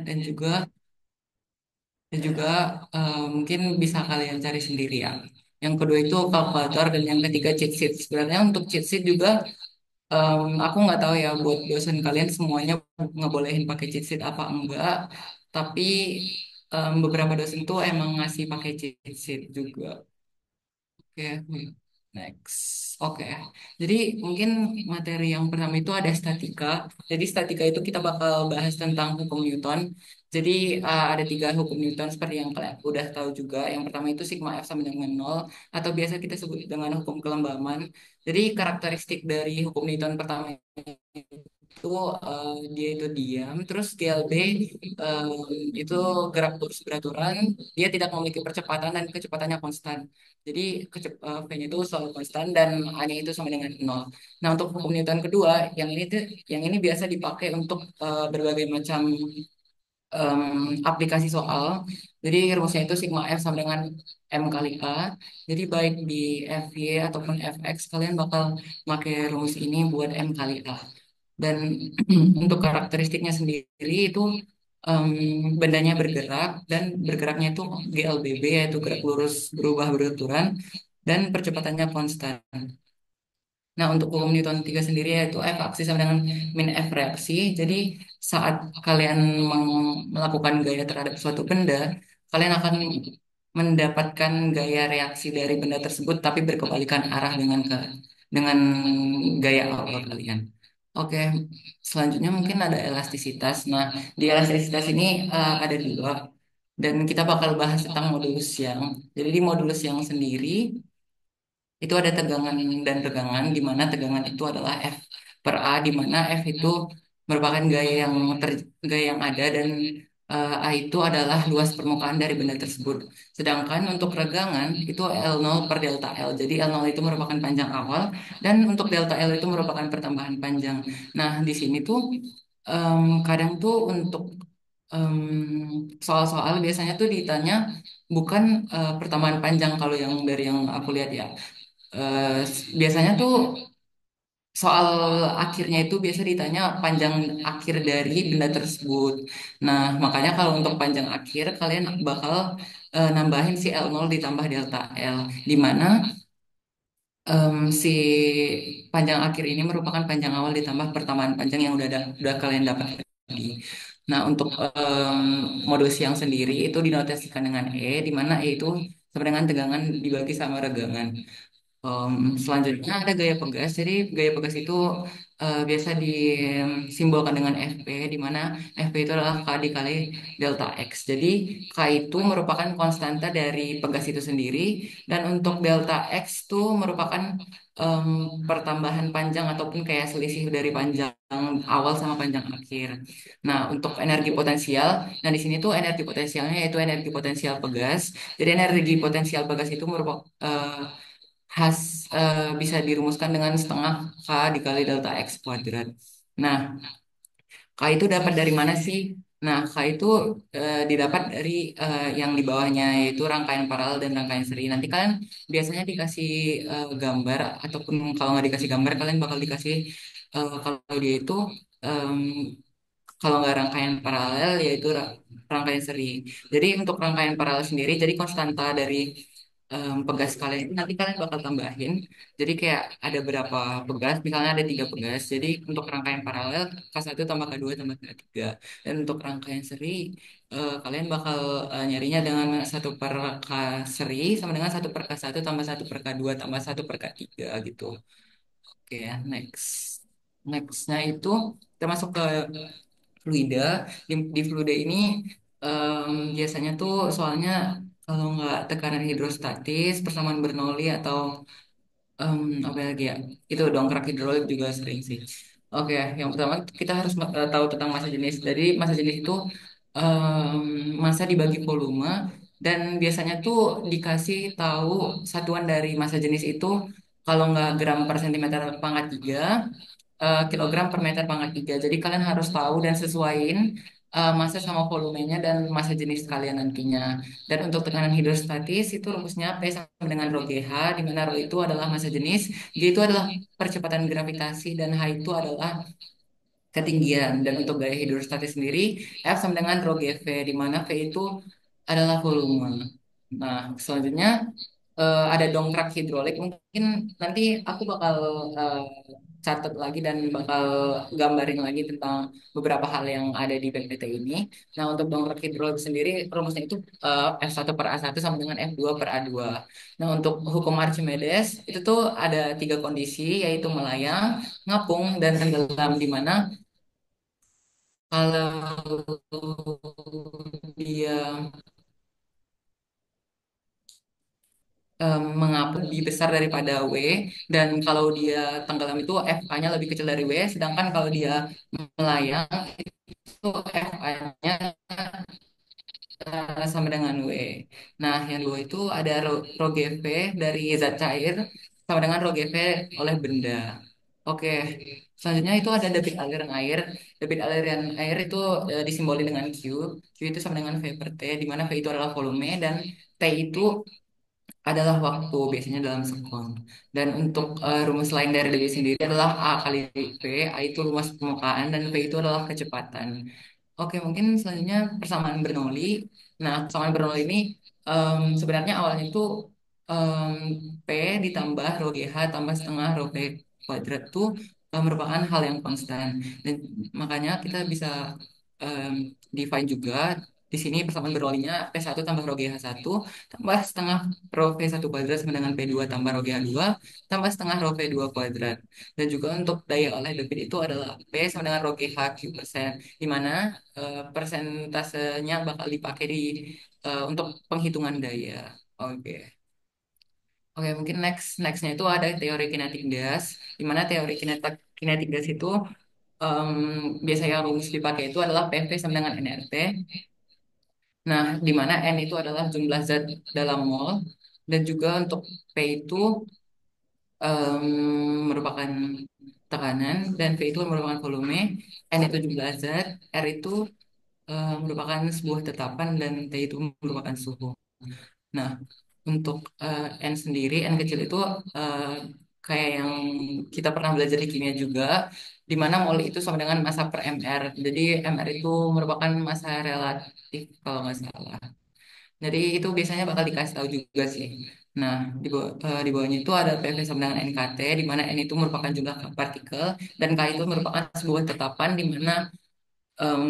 dan juga mungkin bisa kalian cari sendiri ya. Yang kedua itu kalkulator dan yang ketiga cheat sheet. Sebenarnya untuk cheat sheet juga aku nggak tahu ya buat dosen kalian semuanya ngebolehin pakai cheat sheet apa enggak. Tapi beberapa dosen tuh emang ngasih pakai cheat sheet juga. Oke, next. Oke, jadi mungkin materi yang pertama itu ada statika. Jadi statika itu kita bakal bahas tentang hukum Newton. Jadi ada tiga hukum Newton seperti yang kalian udah tahu juga. Yang pertama itu sigma F sama dengan nol atau biasa kita sebut dengan hukum kelembaman. Jadi karakteristik dari hukum Newton pertama itu dia itu diam, terus GLB eh, itu gerak lurus beraturan, dia tidak memiliki percepatan dan kecepatannya konstan. Jadi V-nya itu selalu konstan dan A-nya itu sama dengan nol. Nah, untuk hukum Newton kedua, yang ini biasa dipakai untuk berbagai macam aplikasi soal. Jadi rumusnya itu sigma F sama dengan M kali A. Jadi baik di FY ataupun FX kalian bakal pakai rumus ini buat M kali A. Dan untuk karakteristiknya sendiri itu em, bendanya bergerak dan bergeraknya itu GLBB yaitu gerak lurus berubah beraturan dan percepatannya konstan. Nah, untuk hukum Newton 3 sendiri yaitu F aksi sama dengan min F reaksi. Jadi saat kalian melakukan gaya terhadap suatu benda, kalian akan mendapatkan gaya reaksi dari benda tersebut tapi berkebalikan arah dengan gaya awal kalian. Oke, selanjutnya mungkin ada elastisitas. Nah, di elastisitas ini ada dua dan kita bakal bahas tentang modulus yang. Jadi di modulus yang sendiri itu ada tegangan dan regangan, di mana tegangan itu adalah F per A, di mana F itu merupakan gaya yang ada dan A itu adalah luas permukaan dari benda tersebut. Sedangkan untuk regangan itu L0 per delta L. Jadi L0 itu merupakan panjang awal dan untuk delta L itu merupakan pertambahan panjang. Nah, di sini tuh kadang tuh untuk soal-soal biasanya tuh ditanya bukan pertambahan panjang kalau yang dari yang aku lihat ya. Biasanya tuh soal akhirnya itu biasa ditanya panjang akhir dari benda tersebut. Nah, makanya kalau untuk panjang akhir kalian bakal nambahin si L0 ditambah delta L, di mana si panjang akhir ini merupakan panjang awal ditambah pertambahan panjang yang udah kalian dapat tadi. Nah, untuk modul siang sendiri itu dinotasikan dengan E, di mana E itu sama dengan tegangan dibagi sama regangan. Selanjutnya ada gaya pegas. Jadi gaya pegas itu biasa disimbolkan dengan Fp, di mana Fp itu adalah K dikali delta X. Jadi K itu merupakan konstanta dari pegas itu sendiri, dan untuk delta X itu merupakan em, pertambahan panjang ataupun kayak selisih dari panjang awal sama panjang akhir. Nah, untuk energi potensial, nah di sini tuh energi potensialnya yaitu energi potensial pegas. Jadi energi potensial pegas itu merupakan bisa dirumuskan dengan setengah K dikali delta X kuadrat. Nah, K itu dapat dari mana sih? Nah, K itu didapat dari yang di bawahnya yaitu rangkaian paralel dan rangkaian seri. Nanti kalian biasanya dikasih gambar ataupun kalau nggak dikasih gambar kalian bakal dikasih kalau dia itu em, kalau nggak rangkaian paralel yaitu rangkaian seri. Jadi untuk rangkaian paralel sendiri jadi konstanta dari pegas kalian itu nanti kalian bakal tambahin. Jadi kayak ada berapa pegas, misalnya ada tiga pegas. Jadi untuk rangkaian paralel K1 tambah K2 tambah K3. Dan untuk rangkaian seri kalian bakal nyarinya dengan satu per K seri sama dengan satu per K1 tambah satu per K2 tambah satu per K3 gitu. Oke ya, next. Nextnya itu kita masuk ke fluida. Di fluida ini biasanya tuh soalnya kalau nggak tekanan hidrostatis, persamaan Bernoulli atau apa lagi ya? Itu dongkrak hidrolik juga sering sih. Oke, yang pertama kita harus tahu tentang massa jenis. Jadi massa jenis itu massa dibagi volume dan biasanya tuh dikasih tahu satuan dari massa jenis itu kalau nggak gram per sentimeter pangkat 3 kilogram per meter pangkat 3. Jadi kalian harus tahu dan sesuaiin massa sama volumenya dan massa jenis kalian nantinya. Dan untuk tekanan hidrostatis itu rumusnya P sama dengan rho GH, di mana rho itu adalah massa jenis, G itu adalah percepatan gravitasi, dan H itu adalah ketinggian. Dan untuk gaya hidrostatis sendiri, F sama dengan rho GV, di mana V itu adalah volume. Nah, selanjutnya ada dongkrak hidrolik. Mungkin nanti aku bakal eh, catat lagi dan bakal gambarin lagi tentang beberapa hal yang ada di PPT ini. Nah, untuk dongkrak hidrolik sendiri, rumusnya itu F1 per A1 sama dengan F2 per A2. Nah, untuk hukum Archimedes, itu tuh ada tiga kondisi, yaitu melayang, ngapung, dan tenggelam, di mana kalau dia mengapung lebih besar daripada W, dan kalau dia tenggelam itu FA-nya lebih kecil dari W, sedangkan kalau dia melayang itu FA-nya sama dengan W. Nah, yang dua itu ada rho GV dari zat cair sama dengan rho GV oleh benda. Oke, selanjutnya itu ada debit aliran air. Debit aliran air itu disimbolin dengan Q. Q itu sama dengan V per T, di mana V itu adalah volume dan T itu adalah waktu, biasanya dalam sekon. Dan untuk rumus lain dari debit sendiri adalah A kali V. A itu rumus permukaan dan V itu adalah kecepatan. Oke, mungkin selanjutnya persamaan Bernoulli. Nah, persamaan Bernoulli ini sebenarnya awalnya itu em, P ditambah rho GH tambah setengah rho V kuadrat itu merupakan hal yang konstan. Dan makanya kita bisa define juga di sini persamaan Bernoullinya P1 tambah rho GH1 tambah setengah rho V1 kuadrat sama dengan P2 tambah rho GH2 tambah setengah rho V2 kuadrat. Dan juga untuk daya oleh debit itu adalah P sama dengan rho GH Q persen, di mana persentasenya bakal dipakai untuk penghitungan daya. Oke. Oke, mungkin nextnya itu ada teori kinetik gas, di mana teori kinetik gas itu em, biasanya rumus dipakai itu adalah PV sama dengan nRT. Nah, di mana N itu adalah jumlah zat dalam mol, dan juga untuk P itu merupakan tekanan, dan V itu merupakan volume, N itu jumlah zat, R itu merupakan sebuah tetapan, dan T itu merupakan suhu. Nah, untuk N sendiri, N kecil itu eh, kayak yang kita pernah belajar di kimia juga, di mana mol itu sama dengan massa per mR. Jadi mR itu merupakan massa relatif kalau nggak salah. Jadi itu biasanya bakal dikasih tahu juga sih. Nah, di bawahnya itu ada PV sama dengan NKT, di mana N itu merupakan jumlah partikel, dan K itu merupakan sebuah tetapan di mana em,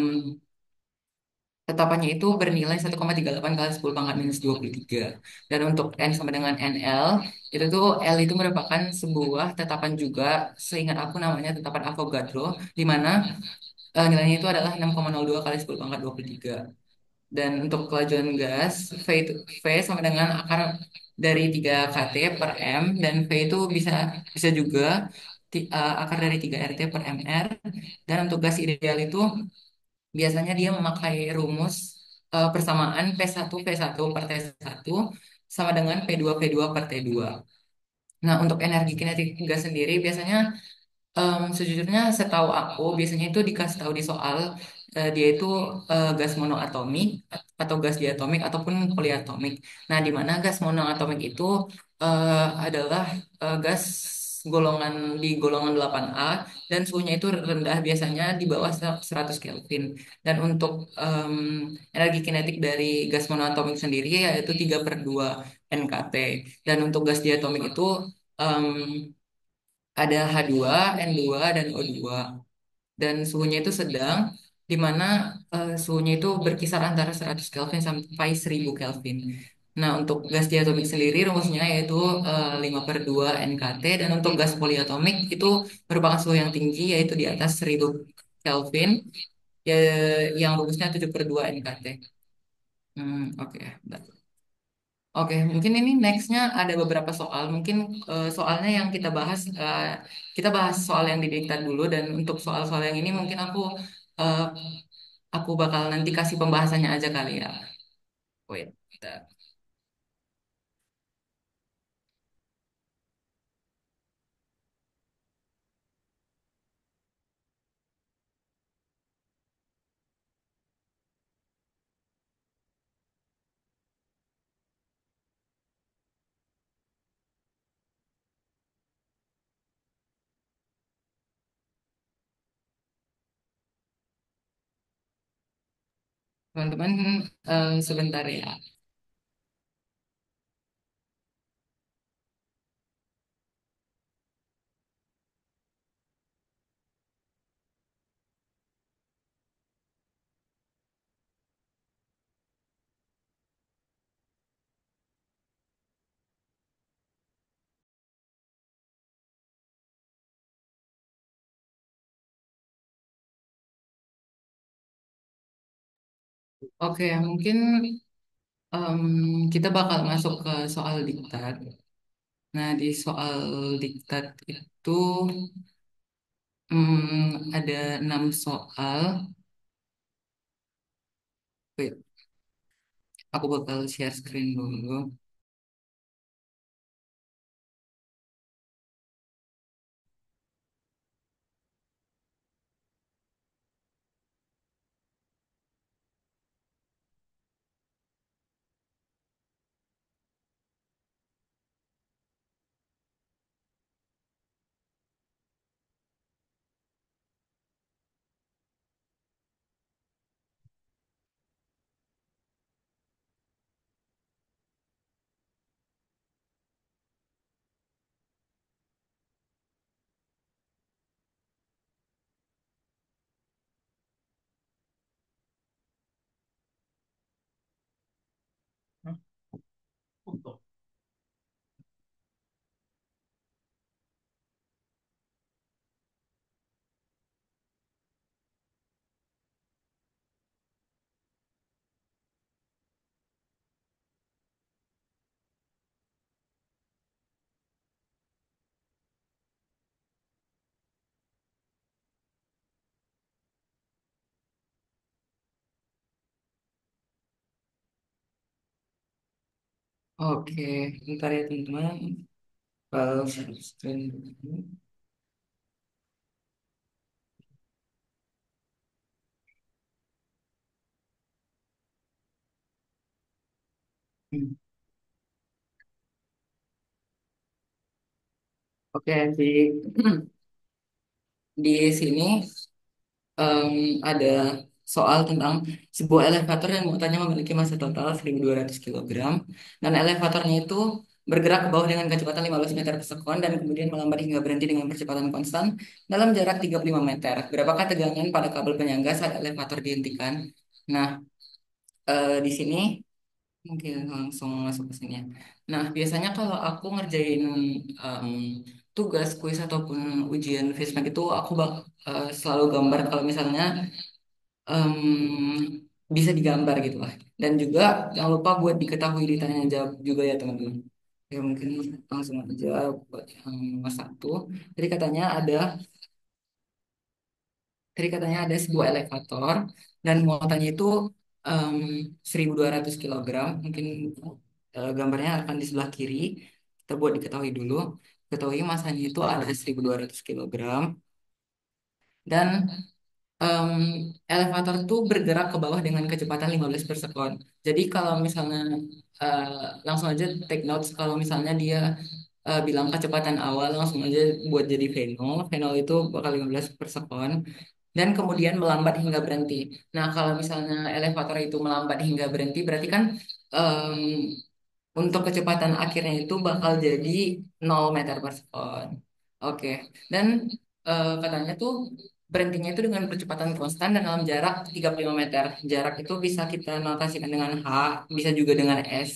tetapannya itu bernilai 1,38 kali 10 pangkat minus 23. Dan untuk N sama dengan NL, itu tuh L itu merupakan sebuah tetapan juga, seingat aku namanya tetapan Avogadro, di mana nilainya itu adalah 6,02 kali 10 pangkat 23. Dan untuk kelajuan gas, V sama dengan akar dari 3 kT per M, dan V itu bisa bisa juga akar dari 3 RT per MR. Dan untuk gas ideal itu biasanya dia memakai rumus persamaan P1 per T1 sama dengan P2 per T2. Nah, untuk energi kinetik gas sendiri biasanya sejujurnya setahu aku biasanya itu dikasih tahu di soal dia itu gas monoatomik atau gas diatomik ataupun poliatomik. Nah, di mana gas monoatomik itu adalah gas golongan 8A, dan suhunya itu rendah, biasanya di bawah 100 Kelvin. Dan untuk energi kinetik dari gas monoatomik sendiri yaitu 3/2 NKT. Dan untuk gas diatomik itu em, ada H2, N2, dan O2. Dan suhunya itu sedang, di mana suhunya itu berkisar antara 100 Kelvin sampai 1000 Kelvin. Nah, untuk gas diatomik sendiri rumusnya yaitu 5/2 NKT, dan untuk gas poliatomik itu merupakan suhu yang tinggi, yaitu di atas 1000 Kelvin, ya, yang rumusnya 7/2 NKT. Oke. Oke, mungkin ini nextnya ada beberapa soal. Mungkin soalnya yang kita bahas soal yang didiktat dulu, dan untuk soal-soal yang ini mungkin eh, aku bakal nanti kasih pembahasannya aja kali ya. Wait. bentar. Teman-teman, sebentar ya. Oke, mungkin em, kita bakal masuk ke soal diktat. Nah, di soal diktat itu ada 6 soal. Wait, aku bakal share screen dulu. Oke, bentar ya teman-teman. Share screen dulu. Hmm. Oke, di sini ada soal tentang sebuah elevator yang muatannya memiliki massa total 1.200 kilogram dan elevatornya itu bergerak ke bawah dengan kecepatan 15 meter per sekon dan kemudian melambat hingga berhenti dengan percepatan konstan dalam jarak 35 meter. Berapakah tegangan pada kabel penyangga saat elevator dihentikan? Nah, di sini mungkin langsung masuk ke sini ya. Nah, biasanya kalau aku ngerjain em, tugas, kuis ataupun ujian Fismak itu aku selalu gambar kalau misalnya bisa digambar gitu lah. Dan juga jangan lupa buat diketahui ditanya jawab juga ya teman-teman. Ya mungkin langsung aja buat yang nomor satu. Jadi katanya ada, Tadi katanya ada sebuah elevator dan muatannya itu em, 1.200 kilogram. Mungkin gambarnya akan di sebelah kiri. Kita buat diketahui dulu. Ketahui masanya itu ada 1.200 kilogram dan em, elevator itu bergerak ke bawah dengan kecepatan 15 per sekon. Jadi kalau misalnya eh, langsung aja take notes kalau misalnya dia bilang kecepatan awal langsung aja buat jadi V0. V0 itu bakal 15 per sekon dan kemudian melambat hingga berhenti. Nah, kalau misalnya elevator itu melambat hingga berhenti berarti kan em, untuk kecepatan akhirnya itu bakal jadi 0 meter per sekon. Oke. Dan katanya tuh berhentinya itu dengan percepatan konstan dan dalam jarak 35 meter. Jarak itu bisa kita notasikan dengan H, bisa juga dengan S.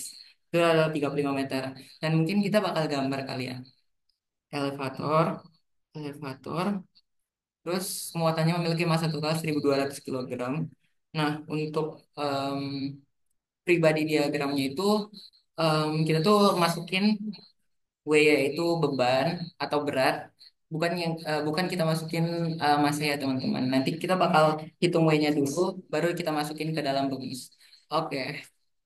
Itu adalah 35 meter. Dan mungkin kita bakal gambar kali ya. Elevator, elevator, terus muatannya memiliki massa total 1.200 kilogram. Nah, untuk em, pribadi diagramnya itu kita tuh masukin W yaitu beban atau berat, bukan kita masukin massa ya teman-teman. Nanti kita bakal hitung W-nya dulu, baru kita masukin ke dalam rumus. Oke,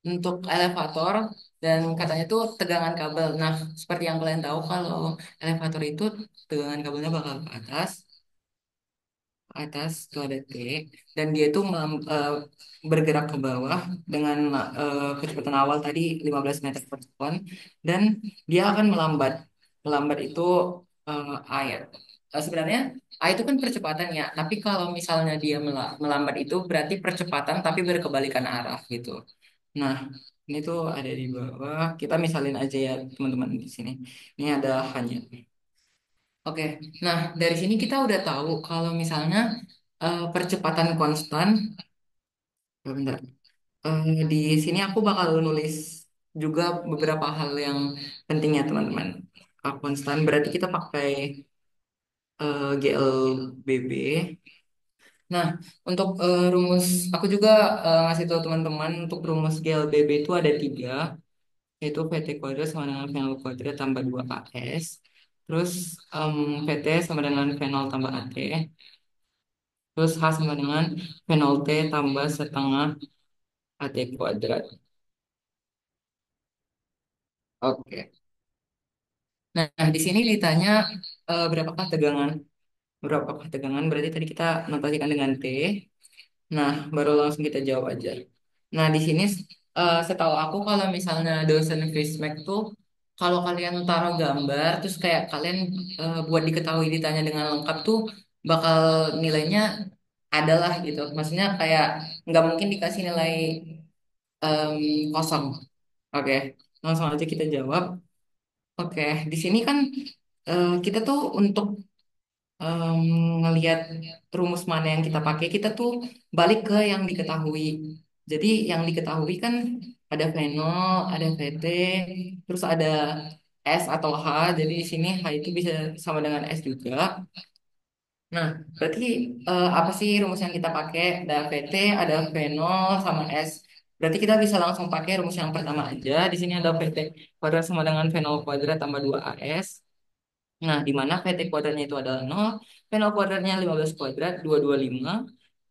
untuk elevator dan katanya tuh tegangan kabel. Nah, seperti yang kalian tahu kalau elevator itu tegangan kabelnya bakal ke atas, itu ada T dan dia itu bergerak ke bawah dengan kecepatan awal tadi 15 meter per sekon dan dia akan melambat. Melambat itu air. Sebenarnya A itu kan percepatan ya, tapi kalau misalnya dia melambat itu berarti percepatan tapi berkebalikan arah gitu. Nah, ini tuh ada di bawah. Kita misalin aja ya teman-teman di sini. Ini ada hanya. Oke, nah dari sini kita udah tahu kalau misalnya percepatan konstan. Bentar. Di sini aku bakal nulis juga beberapa hal yang penting ya teman-teman. Konstan berarti kita pakai GLBB. Nah, untuk rumus, aku juga ngasih tahu teman-teman untuk rumus GLBB itu ada tiga, yaitu VT kuadrat sama dengan V0 kuadrat tambah 2AS. Terus VT sama dengan V0 tambah AT. Terus H sama dengan V0 T tambah setengah AT kuadrat. Oke. Nah, di sini ditanya berapakah tegangan? Berapakah tegangan? Berarti tadi kita notasikan dengan T. Nah, baru langsung kita jawab aja. Nah, di sini setahu aku kalau misalnya dosen Fismek tuh kalau kalian taruh gambar terus kayak kalian buat diketahui ditanya dengan lengkap tuh bakal nilainya adalah gitu. Maksudnya kayak nggak mungkin dikasih nilai kosong. Oke, langsung aja kita jawab. Oke, di sini kan kita tuh untuk em, ngelihat rumus mana yang kita pakai, kita tuh balik ke yang diketahui. Jadi yang diketahui kan ada V0, ada VT, terus ada S atau H. Jadi di sini H itu bisa sama dengan S juga. Nah, berarti apa sih rumus yang kita pakai? Ada VT, ada V0 sama S. Berarti kita bisa langsung pakai rumus yang pertama aja. Di sini ada VT kuadrat sama dengan V0 kuadrat tambah 2AS. Nah, di mana VT kuadratnya itu adalah 0, V0 kuadratnya 15 kuadrat, 225,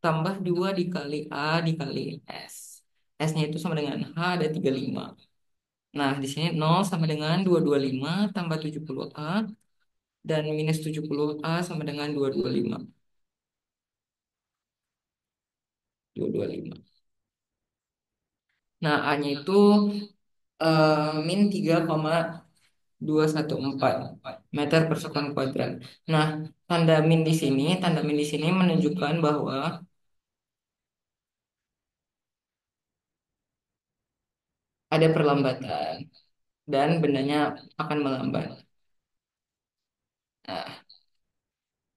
tambah 2 dikali A dikali S. S-nya itu sama dengan H, ada 35. Nah, di sini 0 sama dengan 225 tambah 70A, dan minus 70A sama dengan 225. 225. Nah, A-nya itu min 3,214 meter per sekon kuadrat. Nah, tanda min di sini menunjukkan bahwa ada perlambatan dan bendanya akan melambat. Nah,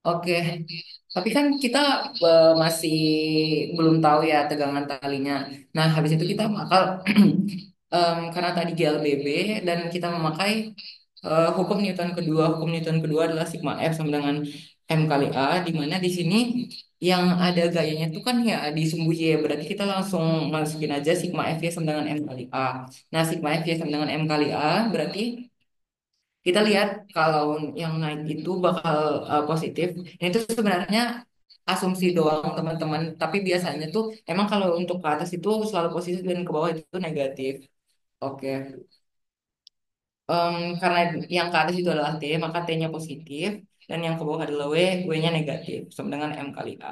oke. Tapi kan kita masih belum tahu ya tegangan talinya. Nah, habis itu kita bakal karena tadi GLBB dan kita memakai hukum Newton kedua. Hukum Newton kedua adalah sigma F sama dengan M kali A, di mana di sini yang ada gayanya itu kan ya di sumbu Y. Berarti kita langsung masukin aja sigma F Y sama dengan M kali A. Nah, sigma F Y sama dengan M kali A berarti kita lihat kalau yang naik itu bakal positif. Dan itu sebenarnya asumsi doang teman-teman. Tapi biasanya tuh emang kalau untuk ke atas itu selalu positif dan ke bawah itu negatif. Oke. Karena yang ke atas itu adalah T, maka T-nya positif. Dan yang ke bawah adalah W, W-nya negatif. Sama dengan M kali A.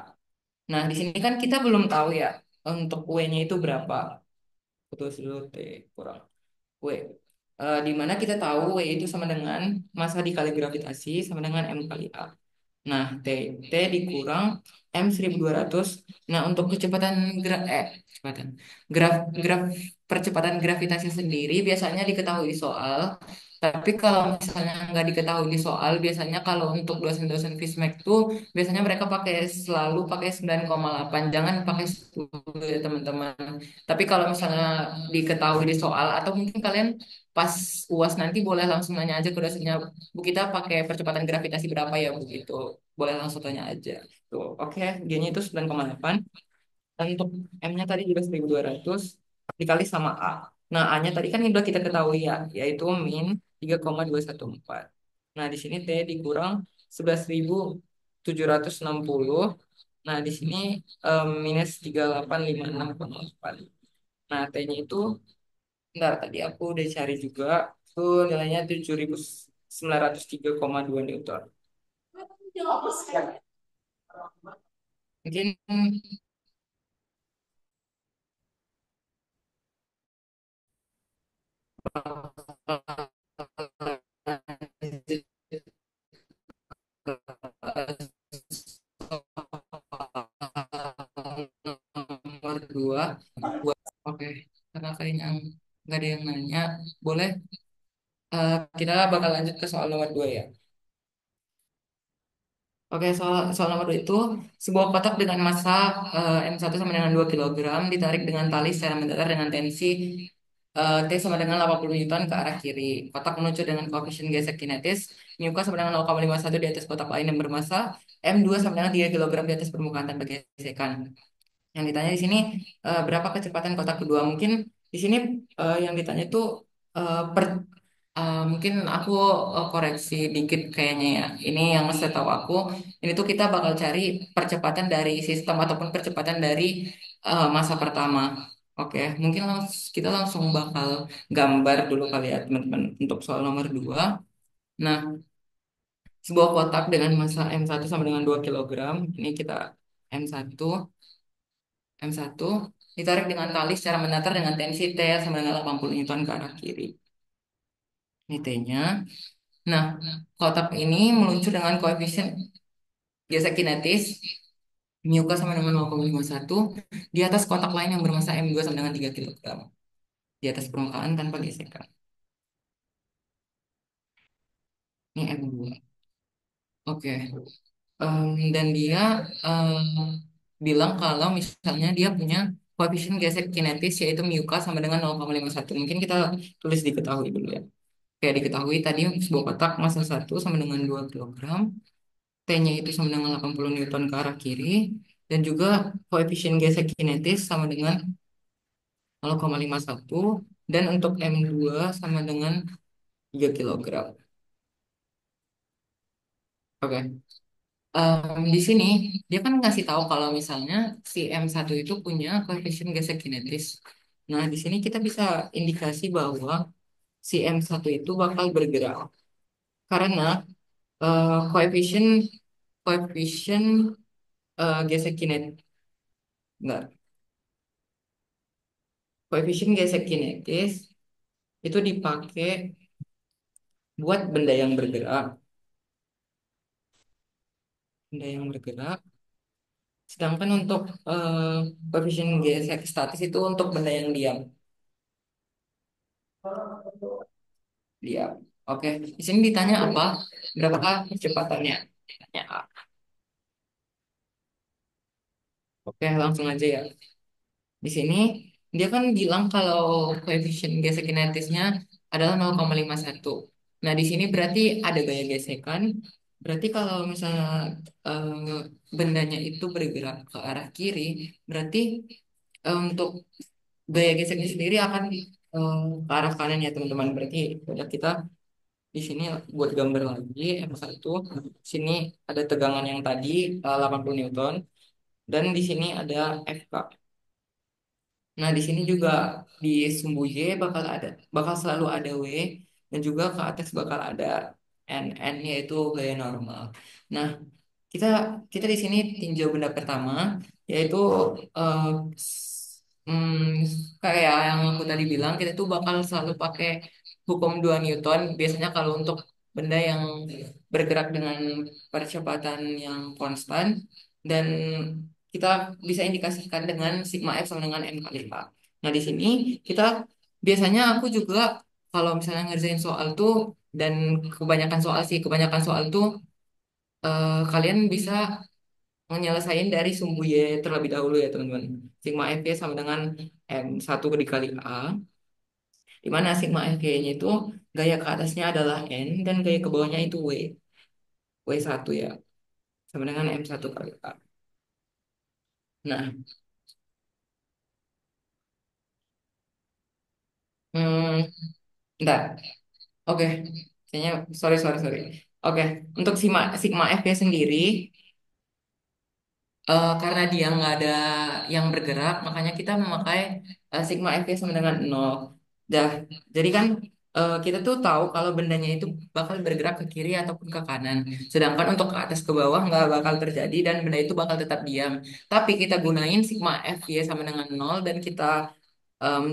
Nah, di sini kan kita belum tahu ya untuk W-nya itu berapa. Betul dulu T kurang W. Di mana kita tahu W itu sama dengan massa dikali gravitasi sama dengan M kali A. Nah, T dikurang M 1200. Nah, untuk kecepatan kecepatan graf percepatan gravitasi sendiri biasanya diketahui di soal. Tapi kalau misalnya nggak diketahui di soal, biasanya kalau untuk dosen-dosen Fismek tuh biasanya mereka selalu pakai 9,8. Jangan pakai 10 ya teman-teman. Tapi kalau misalnya diketahui di soal atau mungkin kalian pas UAS nanti boleh langsung nanya aja ke dosennya, Bu kita pakai percepatan gravitasi berapa ya Bu gitu. Boleh langsung tanya aja. Tuh, oke, G-nya itu 9,8. Dan untuk M-nya tadi juga 1200 dikali sama A. Nah, A-nya tadi kan udah kita ketahui ya, yaitu min 3,214. Nah, di sini T dikurang 11.760. Nah, di sini minus 3856,8. Nah, T-nya itu, bentar, tadi aku udah cari juga. Itu nilainya 7.903,2 Newton. Mungkin Oke, karena kayaknya nggak ada yang nanya, boleh kita bakal lanjut ke soal nomor 2 ya. Oke, soal soal nomor 2 itu sebuah kotak dengan massa M1 sama dengan 2 kilogram ditarik dengan tali secara mendatar dengan tensi T sama dengan 80 Newton ke arah kiri. Kotak meluncur dengan koefisien gesek kinetis μk sama dengan 0,51 di atas kotak lain yang bermassa M2 sama dengan 3 kilogram di atas permukaan tanpa gesekan. Yang ditanya di sini berapa kecepatan kotak kedua? Mungkin di sini yang ditanya itu per mungkin aku koreksi dikit kayaknya ya. Ini yang setahu aku, ini tuh kita bakal cari percepatan dari sistem ataupun percepatan dari masa pertama. Oke, mungkin kita langsung bakal gambar dulu kali ya teman-teman untuk soal nomor 2. Nah, sebuah kotak dengan massa M1 sama dengan 2 kilogram. Ini kita M1 M1 ditarik dengan tali secara mendatar dengan tensi T sama dengan 80 Newton ke arah kiri. Ini T-nya. Nah, kotak ini meluncur dengan koefisien gesek kinetis μk sama dengan 0,51 di atas kotak lain yang bermassa M2 sama dengan 3 kilogram di atas permukaan tanpa gesekan. Ini M2. Oke. Dan dia bilang kalau misalnya dia punya koefisien gesek kinetis yaitu μk sama dengan 0,51. Mungkin kita tulis diketahui dulu ya. Kayak diketahui tadi sebuah kotak massa 1 sama dengan 2 kilogram, T-nya itu sama dengan 80 Newton ke arah kiri, dan juga koefisien gesek kinetis sama dengan 0,51, dan untuk M2 sama dengan 3 kilogram. Oke. Di sini dia kan ngasih tahu kalau misalnya si M1 itu punya koefisien gesek kinetis. Nah, di sini kita bisa indikasi bahwa si M1 itu bakal bergerak karena koefisien koefisien gesek kinetis enggak, koefisien gesek kinetis itu dipakai buat benda yang bergerak. Sedangkan untuk koefisien gesek statis itu untuk benda yang diam. Diam. Oke, di sini ditanya apa? Berapakah kecepatannya? Ya, oke, langsung aja ya. Di sini dia kan bilang kalau koefisien gesek kinetisnya adalah 0,51. Nah, di sini berarti ada gaya gesekan. Berarti kalau misalnya bendanya itu bergerak ke arah kiri, berarti untuk gaya geseknya sendiri akan ke arah kanan ya teman-teman. Berarti udah kita di sini buat gambar lagi M1. Sini ada tegangan yang tadi 80 Newton dan di sini ada FK. Nah, di sini juga di sumbu Y bakal selalu ada W dan juga ke atas bakal ada N yaitu gaya normal. Nah, kita kita di sini tinjau benda pertama yaitu eh, kayak yang aku tadi bilang kita tuh bakal selalu pakai hukum 2 Newton biasanya kalau untuk benda yang bergerak dengan percepatan yang konstan dan kita bisa indikasikan dengan sigma F sama dengan M kali K. Nah, di sini kita biasanya aku juga kalau misalnya ngerjain soal tuh dan kebanyakan soal tuh kalian bisa menyelesaikan dari sumbu Y terlebih dahulu ya teman-teman. Sigma FG sama dengan M1 dikali A, di mana sigma FG-nya itu gaya ke atasnya adalah N dan gaya ke bawahnya itu W1 ya, sama dengan M1 kali A. Nah, hmm, bentar. Oke, kayaknya sorry. Oke, untuk sigma FG sendiri karena dia nggak ada yang bergerak, makanya kita memakai sigma FP sama dengan nol. Dah, jadi kan kita tuh tahu kalau bendanya itu bakal bergerak ke kiri ataupun ke kanan. Sedangkan untuk ke atas ke bawah nggak bakal terjadi dan benda itu bakal tetap diam. Tapi kita gunain sigma FY sama dengan nol dan kita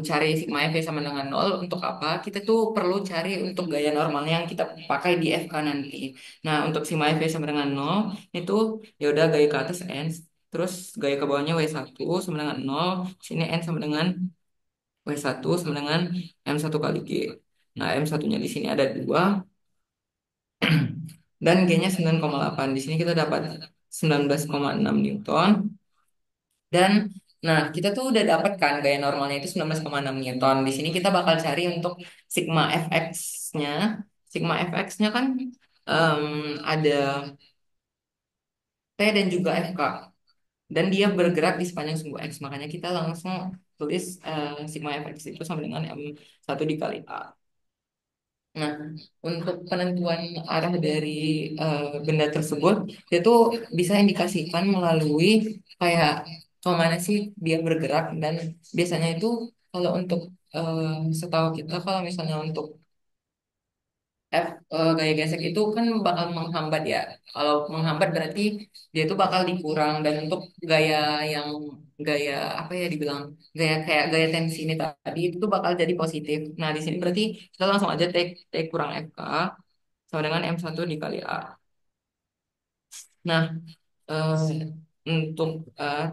cari sigma FY sama dengan nol untuk apa? Kita tuh perlu cari untuk gaya normalnya yang kita pakai di FK nanti. Nah, untuk sigma FY sama dengan nol itu ya udah gaya ke atas N terus gaya ke bawahnya W1 sama dengan nol, sini N sama dengan W1 sama dengan M1 kali G. Nah, M1-nya di sini ada 2 dan G-nya 9,8. Di sini kita dapat 19,6 Newton. Dan nah, kita tuh udah dapat kan gaya normalnya itu 19,6 Newton. Di sini kita bakal cari untuk sigma Fx-nya. Sigma Fx-nya kan em, ada T dan juga Fk. Dan dia bergerak di sepanjang sumbu X. Makanya kita langsung tulis sigma Fx itu sama dengan M1 dikali A. Nah, untuk penentuan arah dari benda tersebut, itu bisa indikasikan melalui kayak kemana sih dia bergerak dan biasanya itu kalau untuk setahu kita kalau misalnya untuk gaya gesek itu kan bakal menghambat ya. Kalau menghambat berarti dia itu bakal dikurang dan untuk gaya yang gaya apa ya dibilang gaya kayak gaya tensi ini tadi itu tuh bakal jadi positif. Nah, di sini berarti kita langsung aja T kurang FK sama dengan M1 dikali A. Nah, eh, untuk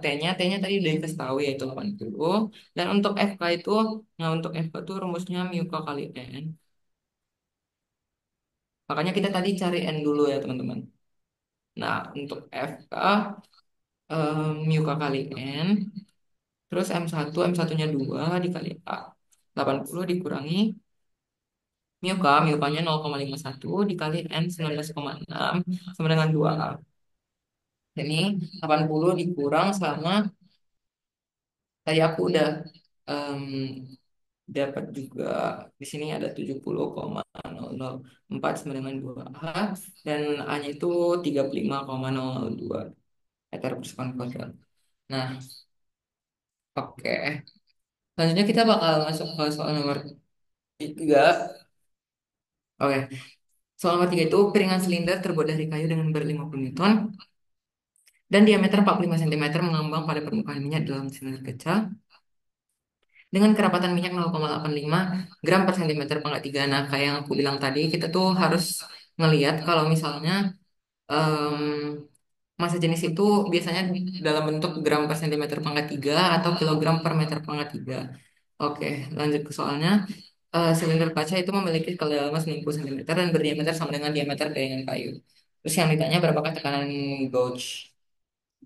T-nya tadi udah dikasih tahu yaitu 80. Dan untuk FK itu, nah untuk FK itu rumusnya mu K kali N. Makanya kita tadi cari N dulu ya teman-teman. Nah, untuk FK, mu K kali N. Terus M1-nya 2 dikali A. 80 dikurangi mu K-nya 0,51 dikali N 19,6 sama dengan 2A. Ini 80 dikurang sama tadi aku udah em, dapat juga di sini ada 70,004 sama dengan 2A dan A-nya itu 35,002 meter persekuan kuadrat. Nah, oke. Selanjutnya kita bakal masuk ke soal nomor 3. Oke, soal nomor 3 itu piringan silinder terbuat dari kayu dengan berat 50 Newton dan diameter 45 cm mengambang pada permukaan minyak dalam silinder kaca dengan kerapatan minyak 0,85 gram per sentimeter pangkat 3. Nah, kayak yang aku bilang tadi, kita tuh harus ngelihat kalau misalnya em, massa jenis itu biasanya dalam bentuk gram per sentimeter pangkat 3 atau kilogram per meter pangkat 3. Oke, lanjut ke soalnya. Silinder kaca itu memiliki kedalaman 90 cm dan berdiameter sama dengan diameter dengan kayu. Terus yang ditanya berapakah tekanan gauge,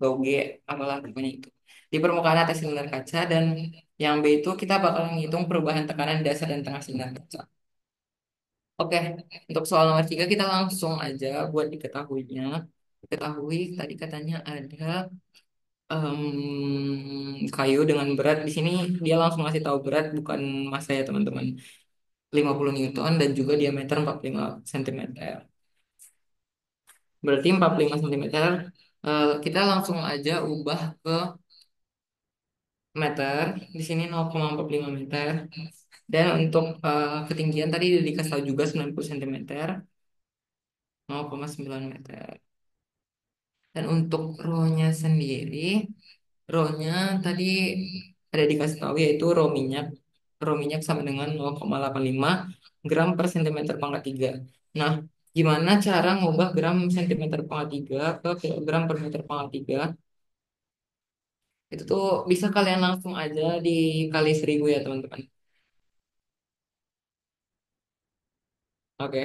gauge, apalah pokoknya itu. Di permukaan atas silinder kaca dan yang B itu kita bakal menghitung perubahan tekanan di dasar dan tengah silinder kaca. Oke, untuk soal nomor 3 kita langsung aja buat diketahuinya. Diketahui tadi katanya ada kayu dengan berat. Di sini dia langsung ngasih tahu berat bukan massa ya teman-teman. 50 Newton dan juga diameter 45 cm. Berarti 45 cm. Kita langsung aja ubah ke meter. Di sini 0,45 meter. Dan untuk ketinggian tadi dikasih tahu juga 90 cm, 0,9 meter. Dan untuk row-nya sendiri, row-nya tadi ada dikasih tahu yaitu row minyak. Row minyak sama dengan 0,85 gram per sentimeter pangkat 3. Nah, gimana cara ngubah gram sentimeter pangkat 3 ke kilogram per meter pangkat 3? Itu tuh bisa kalian langsung aja dikali 1000 ya teman-teman. Oke.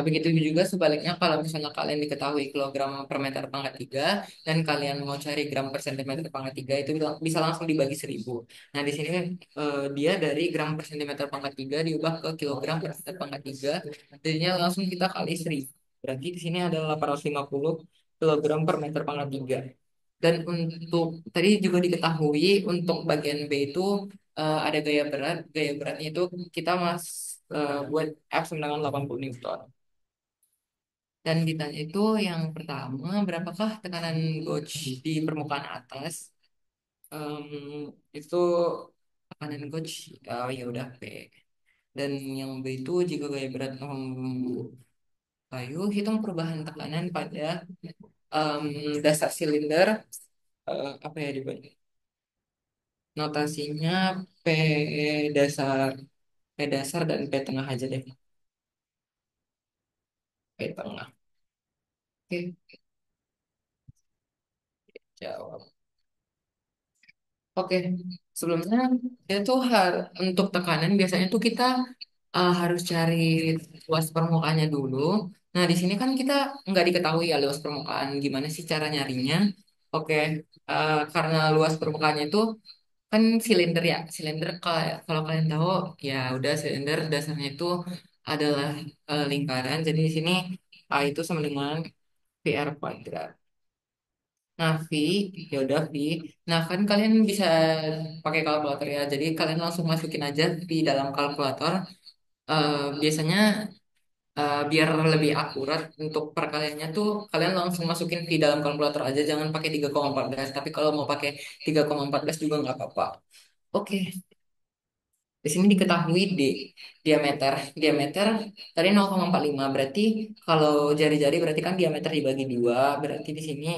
Begitu juga sebaliknya kalau misalnya kalian diketahui kilogram per meter pangkat 3 dan kalian mau cari gram per sentimeter pangkat 3 itu bisa langsung dibagi 1000. Nah, di sini dia dari gram per sentimeter pangkat 3 diubah ke kilogram per meter pangkat 3. Jadinya langsung kita kali 1000. Berarti di sini ada 850 kilogram per meter pangkat 3. Dan untuk tadi juga diketahui untuk bagian B itu ada gaya berat. Gaya beratnya itu kita buat F sama dengan 80 Newton. Dan ditanya itu yang pertama, berapakah tekanan gauge di permukaan atas? Itu tekanan gauge, ya udah P. Dan yang B itu jika gaya berat kayu, hitung perubahan tekanan pada em, dasar silinder, apa ya dibagi? Notasinya P dasar, P dasar dan P tengah aja deh. P tengah. Oke, jawab. Oke, Sebelumnya itu untuk tekanan biasanya tuh kita harus cari luas permukaannya dulu. Nah, di sini kan kita nggak diketahui ya luas permukaan. Gimana sih cara nyarinya? Oke, karena luas permukaannya itu kan silinder ya. Silinder kalau kalian tahu ya udah silinder dasarnya itu adalah lingkaran. Jadi di sini A itu sama dengan PR kuadrat. Nah, ya udah V. Nah, kan kalian bisa pakai kalkulator ya. Jadi kalian langsung masukin aja V dalam kalkulator. Biasanya biar lebih akurat untuk perkaliannya tuh kalian langsung masukin V dalam kalkulator aja. Jangan pakai 3,14. Tapi kalau mau pakai 3,14 juga nggak apa-apa. Oke, di sini diketahui diameter. Diameter tadi 0,45. Berarti kalau jari-jari berarti kan diameter dibagi dua. Berarti di sini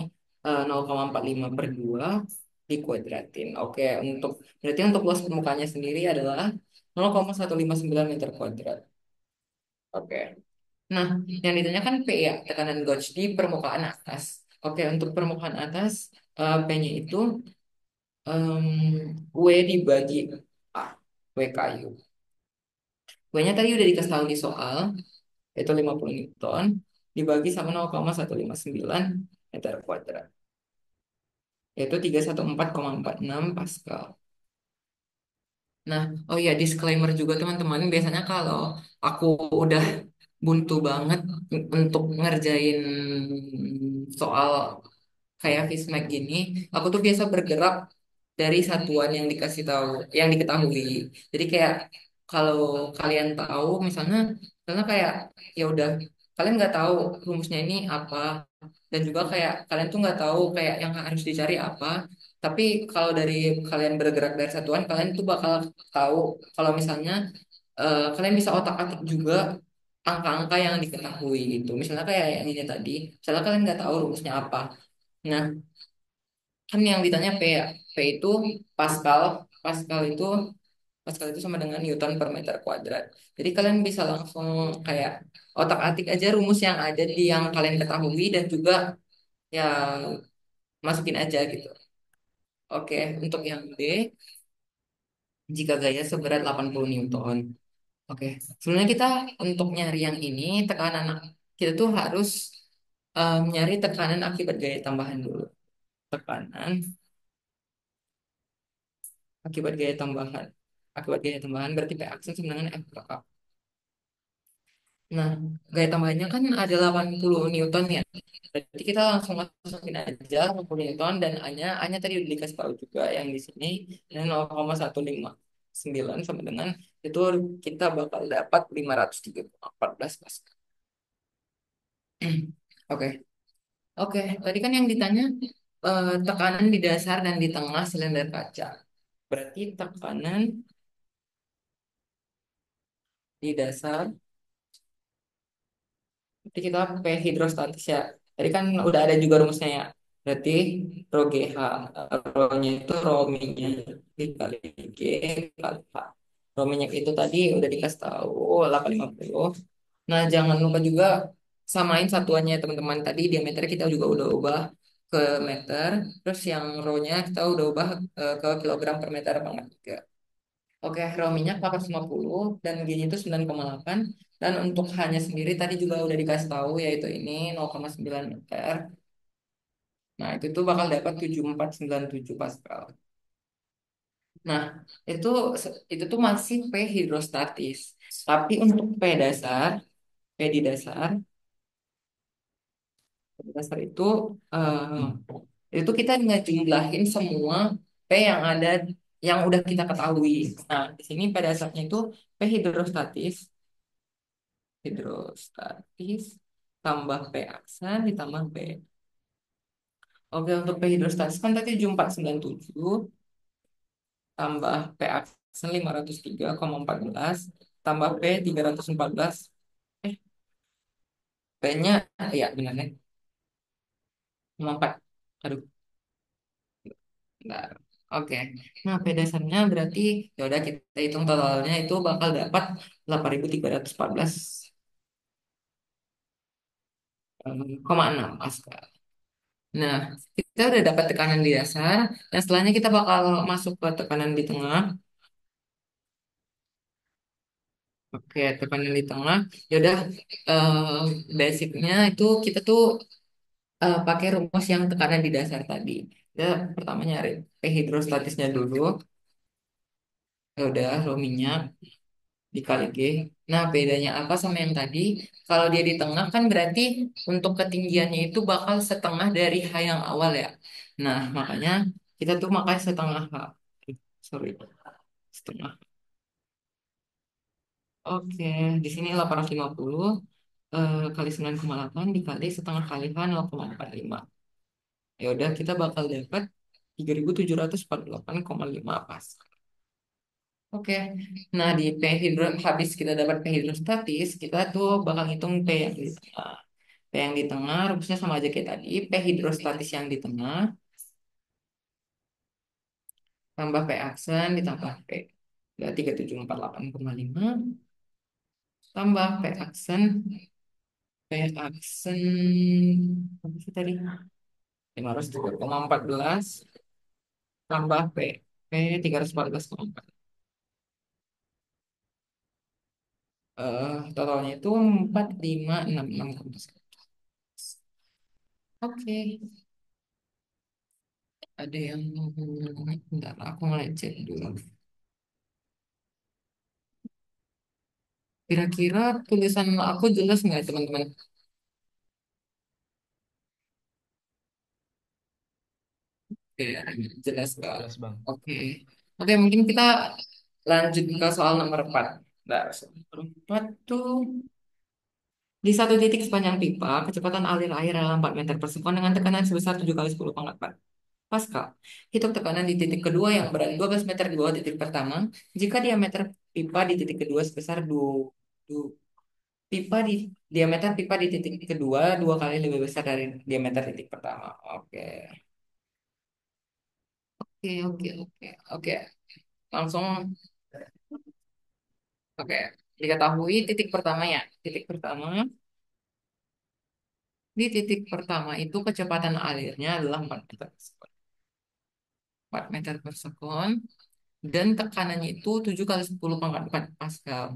0,45 per 2 dikuadratin. Oke, berarti untuk luas permukaannya sendiri adalah 0,159 meter kuadrat. Oke. Nah, yang ditanyakan P ya, tekanan gauge di permukaan atas. Oke, untuk permukaan atas, P-nya itu W dibagi A, W kayu. W-nya tadi udah dikasih tahu di soal, yaitu 50 Newton, dibagi sama 0,159 meter kuadrat, yaitu 314,46 Pascal. Nah, oh iya, disclaimer juga teman-teman, biasanya kalau aku udah buntu banget untuk ngerjain soal kayak Fismek gini, aku tuh biasa bergerak dari satuan yang dikasih tahu, yang diketahui. Jadi kayak kalau kalian tahu, misalnya kayak ya udah, kalian nggak tahu rumusnya ini apa, dan juga kayak kalian tuh nggak tahu kayak yang harus dicari apa. Tapi kalau dari kalian bergerak dari satuan, kalian tuh bakal tahu kalau misalnya kalian bisa otak-atik juga angka-angka yang diketahui gitu. Misalnya kayak yang ini tadi, misalnya kalian nggak tahu rumusnya apa. Nah, kan yang ditanya P ya. P itu Pascal. Pascal itu Pascal itu sama dengan Newton per meter kuadrat. Jadi kalian bisa langsung kayak otak-atik aja rumus yang ada di yang kalian ketahui dan juga ya masukin aja gitu. Oke, untuk yang B, jika gaya seberat 80 Newton. Oke, sebenarnya kita untuk nyari yang ini tekanan kita tuh harus nyari tekanan akibat gaya tambahan dulu. Tekanan akibat gaya tambahan. Akibat gaya tambahan berarti P aksen sama dengan F per A. Nah, gaya tambahannya kan ada 80 Newton ya. Berarti kita langsung masukin aja 80 Newton dan A-nya tadi udah dikasih tahu juga yang di sini dan 0,159 sama dengan itu kita bakal dapat 503,14 Pascal. Oke. Oke, tadi kan yang ditanya tekanan di dasar dan di tengah silinder kaca. Berarti tekanan di dasar. Berarti kita pakai hidrostatis ya. Tadi kan udah ada juga rumusnya ya. Berarti rho GH, rho-nya itu rho minyak dikali G kali H. Rho minyak itu tadi udah dikasih tahu 850. Nah, jangan lupa juga samain satuannya teman-teman. Tadi diameter kita juga udah ubah ke meter. Terus yang rho-nya kita udah ubah ke kilogram per meter pangkat 3. Oke, raw minyak 850 dan G-nya itu 9,8 dan untuk H-nya sendiri tadi juga udah dikasih tahu yaitu ini 0,9 meter. Nah, itu tuh bakal dapat 7497 Pascal. Nah, itu itu tuh masih P hidrostatis. Tapi untuk P di dasar itu kita ngejumlahin semua P yang ada yang udah kita ketahui. Nah, di sini pada dasarnya itu P hidrostatis tambah P aksen ditambah P. Oke, untuk P hidrostatis kan tadi 7497 tambah P aksen 503,14 tambah P 314. Eh, P-nya ya benar ya, 54. Aduh, bentar. Oke. Nah, P dasarnya berarti ya udah kita hitung totalnya itu bakal dapat 8.314 koma 6 Pascal. Nah, kita udah dapat tekanan di dasar. Dan setelahnya kita bakal masuk ke tekanan di tengah. Oke, tekanan di tengah. Ya udah, eh, basicnya itu kita tuh pakai rumus yang tekanan di dasar tadi. Kita pertama nyari P hidrostatisnya dulu. Ya udah, lo minyak dikali G. Nah, bedanya apa sama yang tadi? Kalau dia di tengah kan berarti untuk ketinggiannya itu bakal setengah dari H yang awal ya. Nah, makanya kita tuh makai setengah H. Sorry, setengah. Oke, di sini 850 kali 9,8 dikali setengah kali H 0,45. Ya udah, kita bakal dapat 3748,5 pas. Oke, nah di P hidro habis kita dapat P hidrostatis, kita tuh bakal hitung P yang di tengah. P yang di tengah rumusnya sama aja kayak tadi. P hidrostatis yang di tengah tambah P aksen ditambah P. Udah 3748,5 tambah P aksen. P aksen apa sih tadi? 503,14 tambah P. P 314,4. Totalnya itu 4566,1. Oke. Ada yang bentar aku mulai cek dulu. Kira-kira tulisan aku jelas nggak teman-teman? Oke, jelas nggak? Jelas Bang. Oke, oke mungkin kita lanjut ke soal nomor 4. Nah, soal nomor 4 tuh di satu titik sepanjang pipa, kecepatan alir air adalah 4 meter per sekon dengan tekanan sebesar 7 kali 10 pangkat 4 Pascal. Hitung tekanan di titik kedua yang berada 12 meter di bawah titik pertama jika diameter pipa di titik kedua sebesar 2, pipa di diameter pipa di titik kedua 2 kali lebih besar dari diameter titik pertama. Oke, oke, oke, oke, oke. Langsung, oke. Diketahui titik pertama ya. Titik pertama, di titik pertama itu kecepatan alirnya adalah 4 meter per sekon. 4 meter per sekon. Dan tekanannya itu 7 kali 10 pangkat 4 Pascal.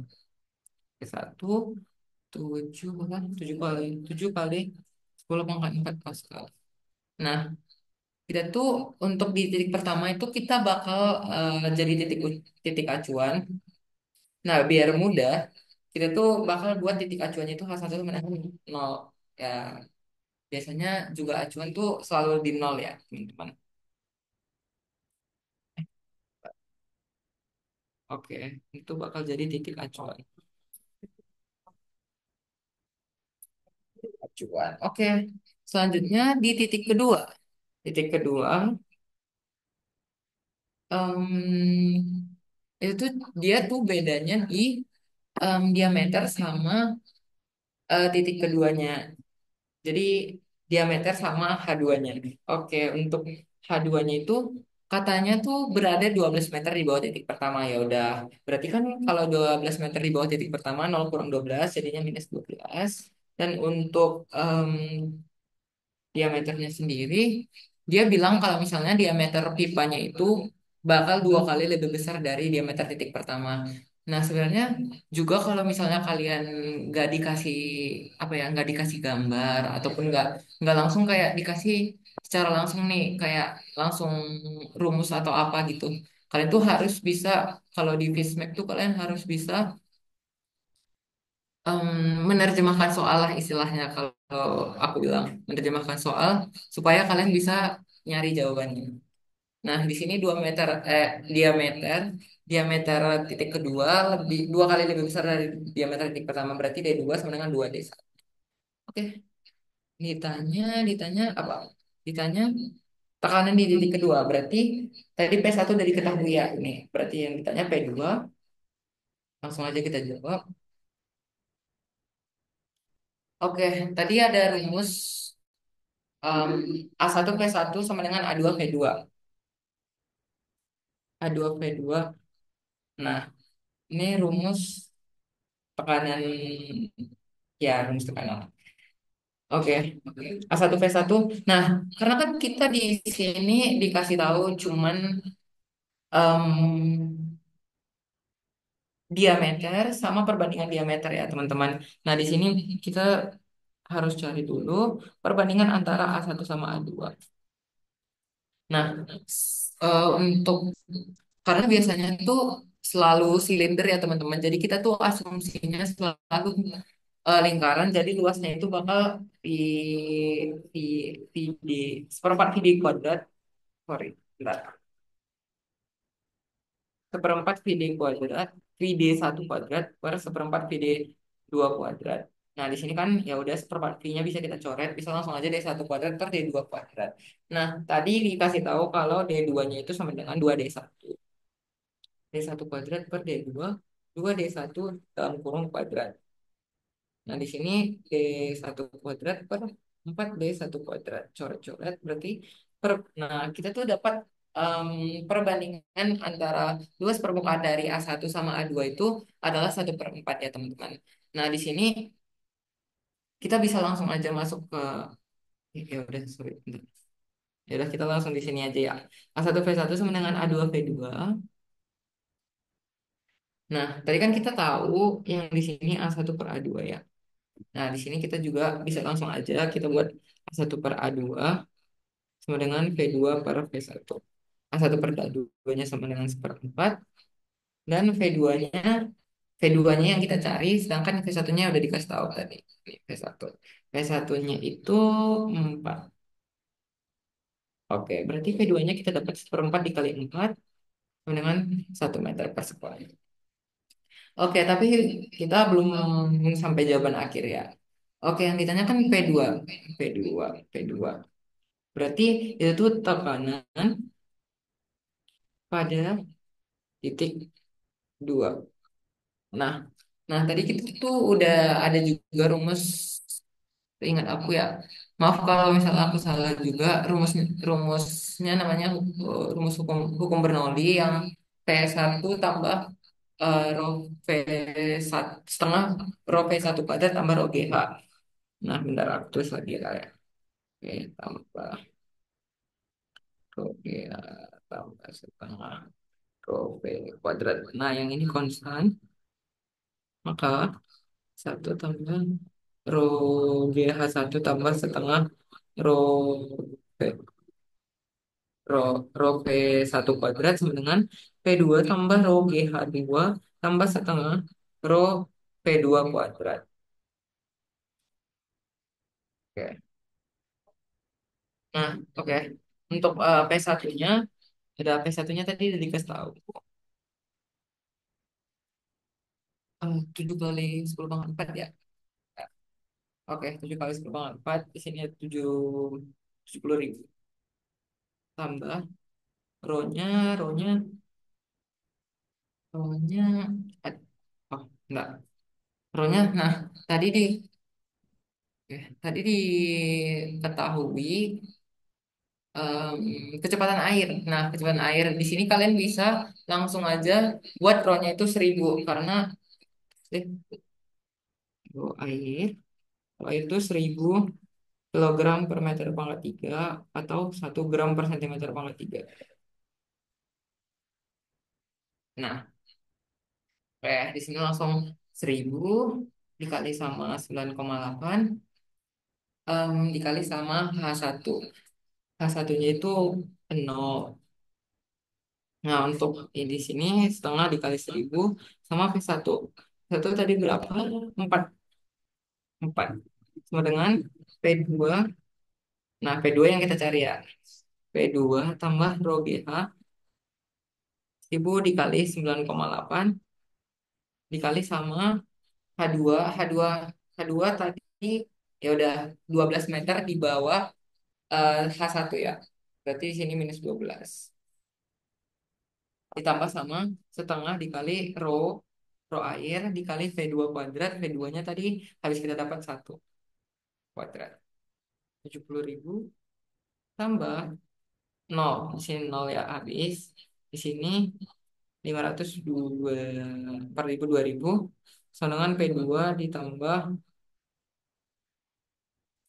Satu, 7, kan? 7 kali 10 pangkat 4 Pascal. Nah, kita tuh untuk di titik pertama itu kita bakal jadi titik acuan. Nah, biar mudah, kita tuh bakal buat titik acuannya itu H1 sama dengan 0. Ya, biasanya juga acuan tuh selalu di 0 ya, teman-teman. Oke, itu bakal jadi titik acuan. Acuan. Oke, selanjutnya di titik kedua. Titik kedua, itu tuh dia tuh bedanya di diameter sama titik keduanya. Jadi diameter sama H2-nya. Oke, untuk H2-nya itu katanya tuh berada 12 meter di bawah titik pertama. Ya udah. Berarti kan kalau 12 meter di bawah titik pertama 0 kurang 12 jadinya minus 12. Dan untuk diameternya sendiri, dia bilang kalau misalnya diameter pipanya itu bakal 2 kali lebih besar dari diameter titik pertama. Nah, sebenarnya juga kalau misalnya kalian nggak dikasih apa ya, nggak dikasih gambar ataupun nggak langsung kayak dikasih secara langsung nih, kayak langsung rumus atau apa gitu. Kalian tuh harus bisa kalau di Fismap tuh kalian harus bisa em, menerjemahkan soal lah istilahnya kalau aku bilang menerjemahkan soal supaya kalian bisa nyari jawabannya. Nah, di sini 2 meter diameter diameter titik kedua 2 kali lebih besar dari diameter titik pertama berarti D2 sama dengan 2D1. Oke, ditanya apa? Ditanya tekanan di titik kedua berarti tadi P1 dari diketahui ya ini. Berarti yang ditanya P2 langsung aja kita jawab. Oke, tadi ada rumus A1 P1 sama dengan A2 P2. A2 P2. Nah, ini rumus tekanan, ya rumus tekanan. Oke, A1 V1. Nah, karena kan kita di sini dikasih tahu cuman em, diameter sama perbandingan diameter ya, teman-teman. Nah, di sini kita harus cari dulu perbandingan antara A1 sama A2. Nah, untuk karena biasanya tuh selalu silinder ya teman-teman. Jadi kita tuh asumsinya selalu lingkaran. Jadi luasnya itu bakal di di di seperempat VD kuadrat. Sorry, enggak. Seperempat VD kuadrat, VD1 kuadrat per seperempat VD 2 kuadrat. Nah, di sini kan ya udah seperempat V-nya bisa kita coret, bisa langsung aja D1 kuadrat per D2 kuadrat. Nah, tadi dikasih tahu kalau D2-nya itu sama dengan 2D1. D1 kuadrat per D2, 2D1 dalam kurung kuadrat. Nah, di sini D1 kuadrat per 4D1 kuadrat. Coret-coret berarti nah, kita tuh dapat em, perbandingan antara luas permukaan dari A1 sama A2 itu adalah 1/4 ya, teman-teman. Nah, di sini kita bisa langsung aja masuk ke ya udah sorry. Bentar. Ya udah kita langsung di sini aja ya. A1 V1 sama dengan A2 V2. Nah, tadi kan kita tahu yang di sini A1 per A2 ya. Nah, di sini kita juga bisa langsung aja kita buat A1 per A2 sama dengan V2 per V1. A1 per A2-nya sama dengan seperempat dan V2-nya yang kita cari, sedangkan V1-nya udah dikasih tahu tadi. Ini V1. V1-nya itu 4. Oke, berarti V2-nya kita dapat seperempat dikali 4 sama dengan 1 meter persekusi. Oke, tapi kita belum sampai jawaban akhir ya. Oke, yang ditanyakan P2. P2. P2. Berarti itu tuh tekanan pada titik 2. Nah, nah tadi kita tuh udah ada juga rumus, ingat aku ya. Maaf kalau misalnya aku salah juga, rumusnya namanya rumus hukum hukum Bernoulli yang P1 tambah rho V setengah rho V1 kuadrat tambah rho GH. Nah, bentar aku tulis lagi ya. Oke, tambah rho GH tambah setengah rho V kuadrat. Nah, yang ini konstan, maka satu tambah rho GH1 tambah setengah rho V, rho V1 kuadrat sama dengan V2 tambah rho GH2 tambah setengah rho V2 kuadrat. Oke. Nah, oke. Untuk P1-nya, ada P1-nya tadi udah dikasih tahu. 7 kali 10 pangkat 4 ya. Oke, 7 kali 10 pangkat 4. Di sini ada 70.000. Tambah rho-nya, rho-nya, rho-nya. Oh, enggak. Rho-nya, nah, tadi di tadi diketahui kecepatan air. Nah, kecepatan air di sini kalian bisa langsung aja buat rho-nya itu 1.000 karena eh, rho air itu 1.000 kilogram per meter pangkat 3 atau 1 gram per sentimeter pangkat 3. Nah, di sini langsung 1.000 dikali sama 9,8 dikali sama H1. H1-nya itu 0. Nah, untuk di sini setengah dikali 1.000 sama V1. V1 tadi berapa? 4. 4. Sama dengan P2. Nah, P2 yang kita cari ya. P2 tambah rho GH 1.000 dikali 9,8 dikali sama H2. H2 H2 tadi ya udah 12 meter di bawah H1 ya. Berarti di sini minus 12. Ditambah sama setengah dikali rho rho air dikali V2 kuadrat. V2-nya tadi habis kita dapat 1 kuadrat. 70.000 tambah 0. Di sini 0 ya habis. Di sini 502 4.000 2.000 sama dengan P2 ditambah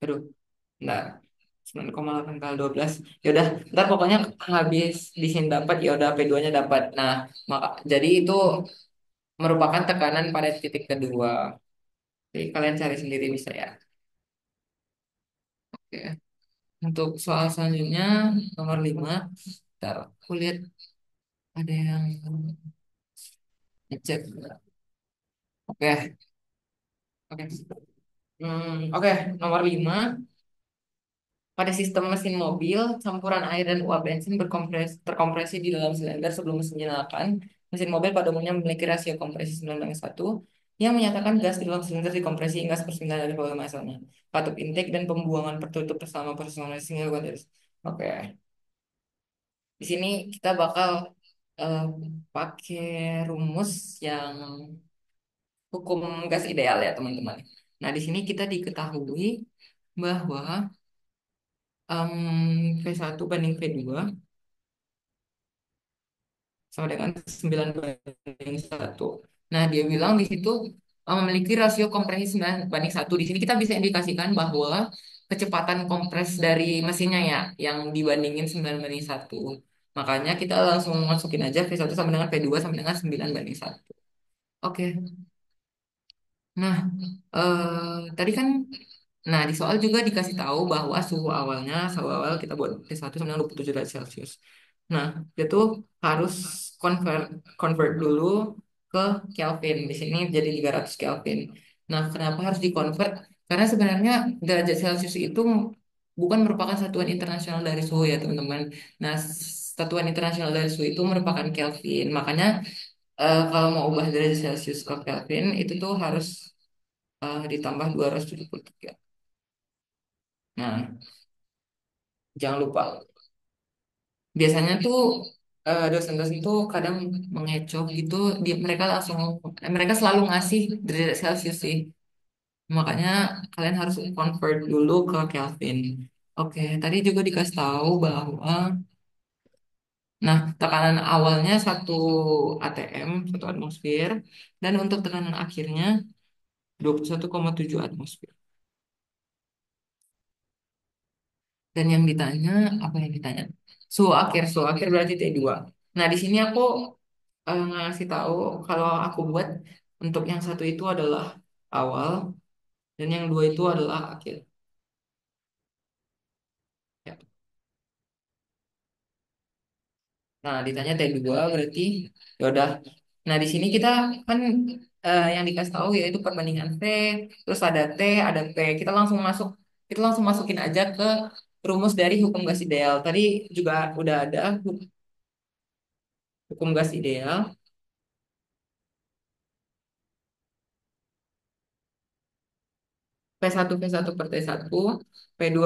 Aduh, enggak. 9,8 kali 12. Ya udah, ntar pokoknya habis di sini dapat ya udah P2-nya dapat. Nah, maka jadi itu merupakan tekanan pada titik kedua. Jadi kalian cari sendiri bisa ya. Oke. Untuk soal selanjutnya nomor 5. Ntar aku lihat ada yang ngecek. Oke, oke. Oke, nomor 5. Pada sistem mesin mobil, campuran air dan uap bensin terkompresi di dalam silinder sebelum mesin dinyalakan. Mesin mobil pada umumnya memiliki rasio kompresi 9:1 yang menyatakan gas di dalam silinder dikompresi hingga 1/9 dari volume asalnya. Katup intake dan pembuangan tertutup selama proses kompresi hingga Oke, di sini kita bakal eh, pakai rumus yang hukum gas ideal ya teman-teman. Nah, di sini kita diketahui bahwa V1 banding V2 sama dengan 9:1. Nah, dia bilang di situ memiliki rasio kompresi 9:1. Di sini kita bisa indikasikan bahwa kecepatan kompres dari mesinnya ya, yang dibandingin 9:1. Makanya kita langsung masukin aja V1 sama dengan V2 sama dengan 9:1. Oke, nah tadi kan, nah di soal juga dikasih tahu bahwa suhu awal kita buat T1 sama dengan 27 derajat Celcius. Nah, itu harus convert convert dulu ke Kelvin. Di sini jadi 300 Kelvin. Nah, kenapa harus dikonvert? Karena sebenarnya derajat Celcius itu bukan merupakan satuan internasional dari suhu ya, teman-teman. Nah, satuan internasional dari suhu itu merupakan Kelvin. Makanya kalau mau ubah derajat Celcius ke Kelvin itu tuh harus ditambah 273. Nah, jangan lupa. Biasanya tuh dosen-dosen tuh kadang mengecoh gitu, mereka selalu ngasih derajat Celcius sih. Makanya kalian harus convert dulu ke Kelvin. Oke, tadi juga dikasih tahu bahwa, nah, tekanan awalnya 1 atm, 1 atmosfer, dan untuk tekanan akhirnya 21,7 atmosfer. Dan yang ditanya, apa yang ditanya? Suhu akhir berarti T2. Nah, di sini aku ngasih tahu kalau aku buat untuk yang satu itu adalah awal dan yang dua itu adalah akhir. Ya. Nah, ditanya T2 berarti ya udah. Nah, di sini kita kan yang dikasih tahu yaitu perbandingan T, terus ada T, ada P. Kita langsung masukin aja ke rumus dari hukum gas ideal. Tadi juga udah ada hukum gas ideal. P1 per T1, P2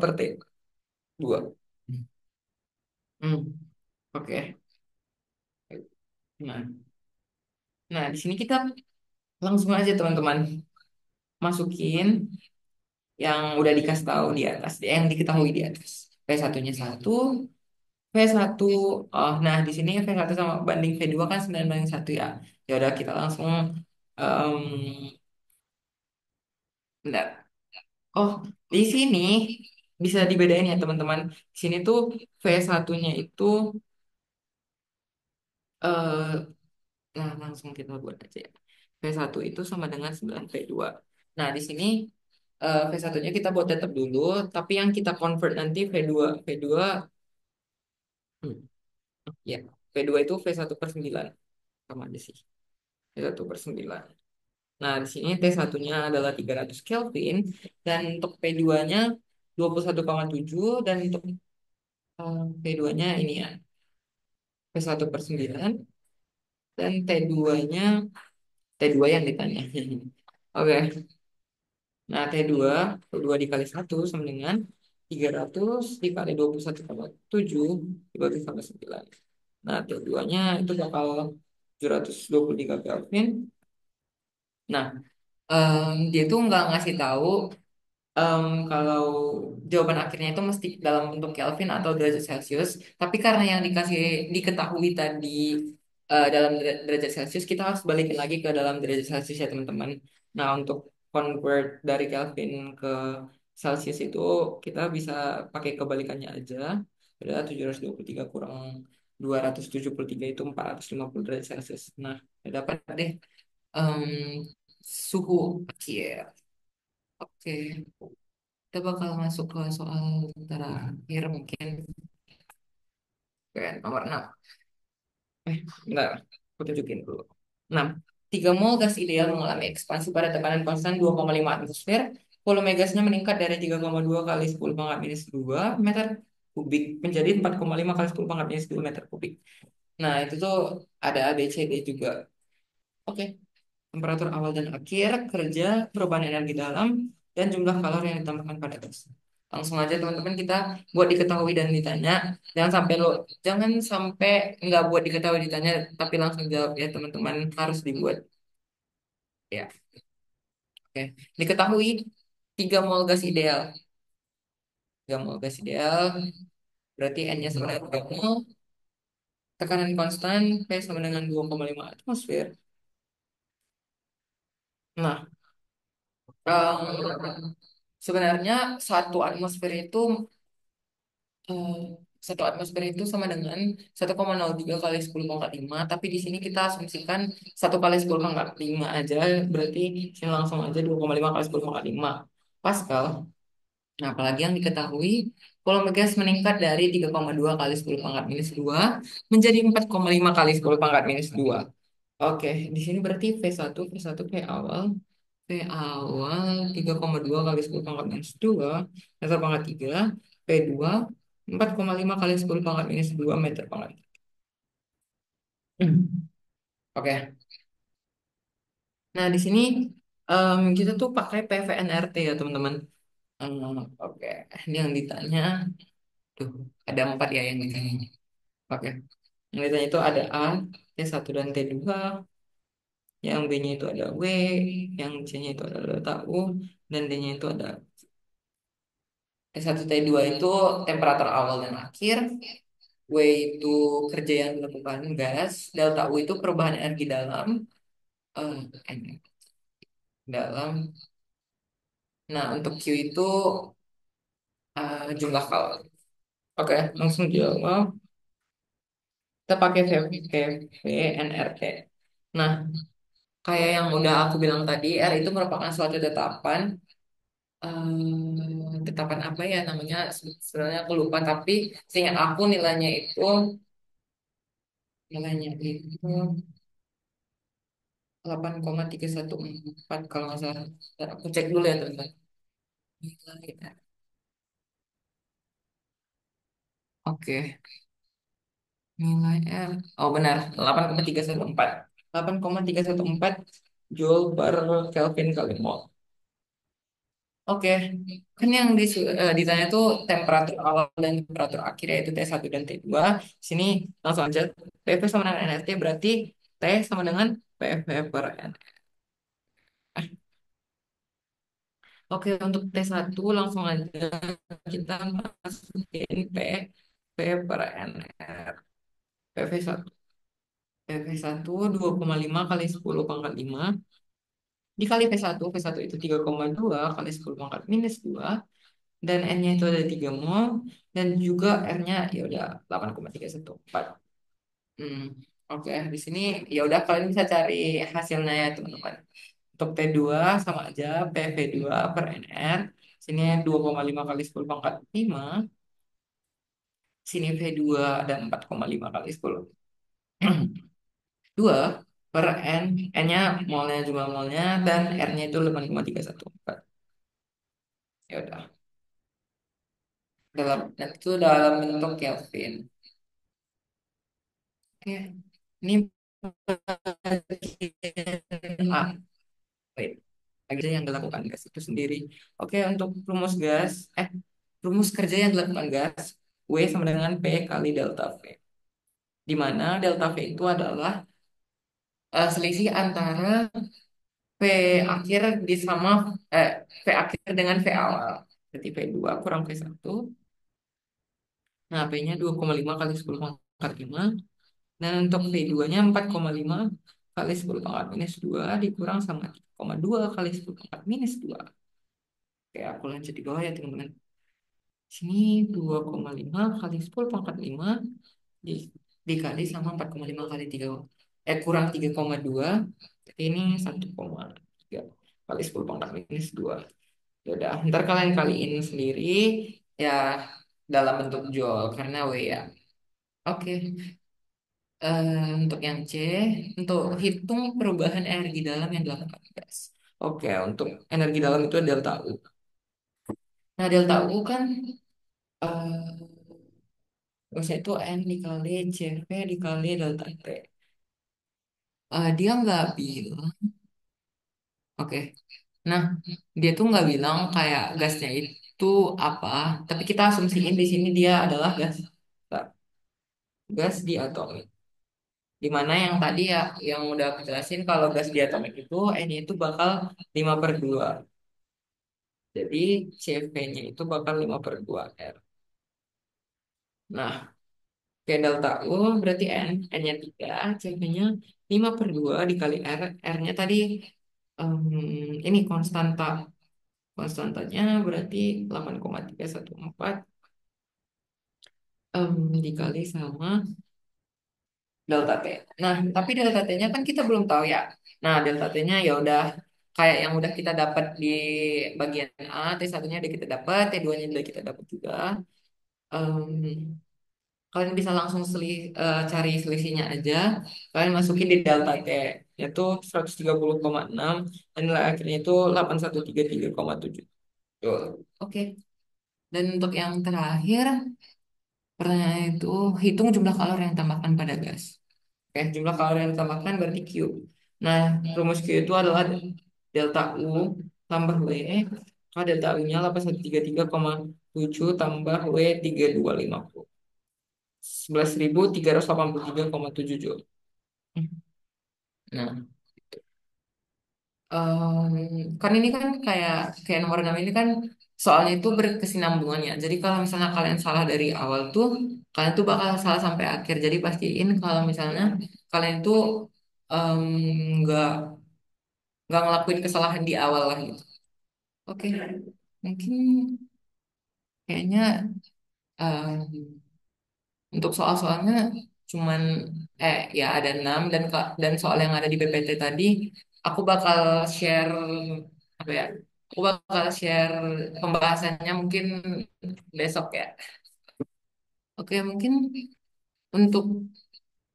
per T2. Hmm, oke. Nah, nah, di sini kita langsung aja teman-teman masukin yang udah dikasih tahu di atas, yang diketahui di atas. V1-nya 1, V1. Oh, nah di sini V1 sama banding V2 kan 9:1 ya. Ya udah kita langsung em bentar. Oh, di sini bisa dibedain ya teman-teman. Di sini tuh V1-nya itu eh nah langsung kita buat aja ya. V1 itu sama dengan 9 V2. Nah, di sini V1-nya kita buat tetap dulu, tapi yang kita convert nanti V2, hmm, ya, V2 itu V1/9, sama aja sih, V1/9. Nah, di sini T1-nya adalah 300 Kelvin, dan untuk P2-nya 21,7, dan untuk P2-nya ini ya, V1/9, dan T2 yang ditanya. Oke, nah T2 dikali 1 sama dengan 300 dikali 21,7 dibagi sama 9. Nah, T2-nya itu bakal 723 Kelvin. Nah, dia tuh nggak ngasih tahu kalau jawaban akhirnya itu mesti dalam bentuk Kelvin atau derajat Celcius. Tapi karena yang diketahui tadi dalam derajat Celcius, kita harus balikin lagi ke dalam derajat Celcius ya teman-teman. Nah, untuk convert dari Kelvin ke Celcius itu kita bisa pakai kebalikannya aja. Ada 723 kurang 273 itu 450 derajat Celcius. Nah, ya dapat deh em, suhu akhir. Oke, kita bakal masuk ke soal terakhir mungkin. Oke, nomor 6. Bentar, aku tunjukin dulu. 6. 3 mol gas ideal mengalami ekspansi pada tekanan konstan 2,5 atmosfer. Volume gasnya meningkat dari 3,2 kali 10 pangkat minus 2 meter kubik menjadi 4,5 kali 10 pangkat minus 2 meter kubik. Nah, itu tuh ada A, B, C, D juga. Oke, temperatur awal dan akhir, kerja, perubahan energi dalam, dan jumlah kalori yang ditambahkan pada gas. Langsung aja teman-teman kita buat diketahui dan ditanya. Jangan sampai nggak buat diketahui ditanya, tapi langsung jawab ya teman-teman harus dibuat. Ya, oke. Diketahui 3 mol gas ideal. 3 mol gas ideal berarti N-nya sama dengan 3 mol. Tekanan konstan P sama dengan 2,5 atmosfer. Nah, sebenarnya satu atmosfer itu eh, satu atmosfer itu sama dengan 1,03 kali 10 pangkat 5. Tapi di sini kita asumsikan 1 kali 10 pangkat 5 aja. Berarti sini langsung aja 2,5 kali 10 pangkat 5 Pascal. Nah, apalagi yang diketahui, volume gas meningkat dari 3,2 kali 10 pangkat minus 2 menjadi 4,5 kali 10 pangkat minus 2. Oke, di sini berarti V1 P awal, P awal 3,2 kali 10 pangkat minus 2 meter pangkat 3, P2 4,5 kali 10 pangkat minus 2 meter pangkat. Oke, nah di sini kita tuh pakai PVNRT ya teman-teman. Oke, ini yang ditanya, tuh ada 4 ya yang ditanya. Oke, yang ditanya itu ada A, T1 dan T2, yang B-nya itu ada W, yang C-nya itu ada delta U, dan D-nya itu ada T1 T2 itu temperatur awal dan akhir, W itu kerja yang dilakukan gas, delta U itu perubahan energi dalam, eh, dalam. Nah, untuk Q itu jumlah kalori. Oke, langsung jawab. Kita pakai VNRT. Nah, kayak yang udah aku bilang tadi, R itu merupakan suatu tetapan. Tetapan apa ya namanya? Sebenarnya aku lupa, tapi seingat aku nilainya itu 8,314 kalau nggak salah. Ntar aku cek dulu ya teman-teman. Nilai. Oke, nilai R. Oh benar, 8,314. 8,314 Joule per Kelvin kali mol. Oke, kan yang ditanya tuh temperatur awal dan temperatur akhir yaitu T1 dan T2. Sini langsung aja PV sama dengan nRT berarti T sama dengan PV per N. Oke, untuk T1 langsung aja kita masukin PV per NR. PV1. PV1 2,5 kali 10 pangkat 5 dikali V1. V1 itu 3,2 kali 10 pangkat minus 2 dan N-nya itu ada 3 mol dan juga R-nya ya udah 8,314. Hmm, oke, di sini ya udah kalian bisa cari hasilnya ya teman-teman. Untuk T2 sama aja PV2 per NR. Sini 2,5 kali 10 pangkat 5. Sini V2 ada 4,5 kali 10. 2 per N. N-nya molnya jumlah molnya dan R-nya itu 8,314. Ya udah. Dan itu dalam bentuk Kelvin. Oke. Ini bagian A. Wait. Kerja yang dilakukan gas itu sendiri. Oke, untuk rumus kerja yang dilakukan gas, W sama dengan P kali delta V. Di mana delta V itu adalah selisih antara V akhir di sama V akhir dengan V awal. Berarti V2 kurang V1. Nah, P-nya 2,5 kali 10 pangkat 5. Dan untuk V2-nya 4,5 kali 10 pangkat minus 2 dikurang sama 3,2 kali 10 pangkat minus 2. Oke, aku lanjut di bawah ya teman-teman. Sini 2,5 kali 10 pangkat 5 di, dikali sama 4,5 kali 3. Kurang 3,2. Jadi ini 1,3 kali 10 pangkat minus 2. Ya udah, ntar kalian kaliin sendiri ya dalam bentuk joule karena W ya. Oke, untuk yang C, untuk hitung perubahan energi dalam yang dilakukan gas. Oke, untuk energi dalam itu delta U. Nah, delta U kan maksudnya itu N dikali CV dikali delta T. Dia nggak bilang, oke. Nah, dia tuh nggak bilang kayak gasnya itu apa, tapi kita asumsiin di sini dia adalah gas, gas diatomik. Dimana yang tadi ya, yang udah aku jelasin kalau gas diatomik itu N itu bakal 5/2. Jadi CV-nya itu bakal 5/2 R. Nah, P delta U berarti N-nya 3, CV-nya 5/2 dikali R. R-nya tadi ini konstanta. Konstantanya berarti 8,314 dikali sama delta T. Nah, tapi delta T-nya kan kita belum tahu ya. Nah, delta T-nya ya udah kayak yang udah kita dapat di bagian A, T1-nya udah kita dapat, T2-nya udah kita dapat juga. Em, Kalian bisa langsung cari selisihnya aja. Kalian masukin di delta T, yaitu 130,6 dan nilai akhirnya itu 8133,7. Tuh. Oke. Dan untuk yang terakhir, pertanyaan itu hitung jumlah kalori yang ditambahkan pada gas. Oke, jumlah kalori yang ditambahkan berarti Q. Nah, rumus Q itu adalah delta U tambah W. Kalau delta U-nya 8133,7 tambah W 3250. 11.383,7 Joule. Nah, kan ini kan kayak kayak nomor 6 ini kan soalnya itu berkesinambungan ya. Jadi kalau misalnya kalian salah dari awal tuh, kalian tuh bakal salah sampai akhir. Jadi pastiin kalau misalnya kalian tuh em, nggak nggak ngelakuin kesalahan di awal lah gitu. Oke, mungkin kayaknya em, untuk soal-soalnya cuman ya ada 6 dan soal yang ada di PPT tadi aku bakal share apa ya? Aku bakal share pembahasannya mungkin besok ya. Oke, mungkin untuk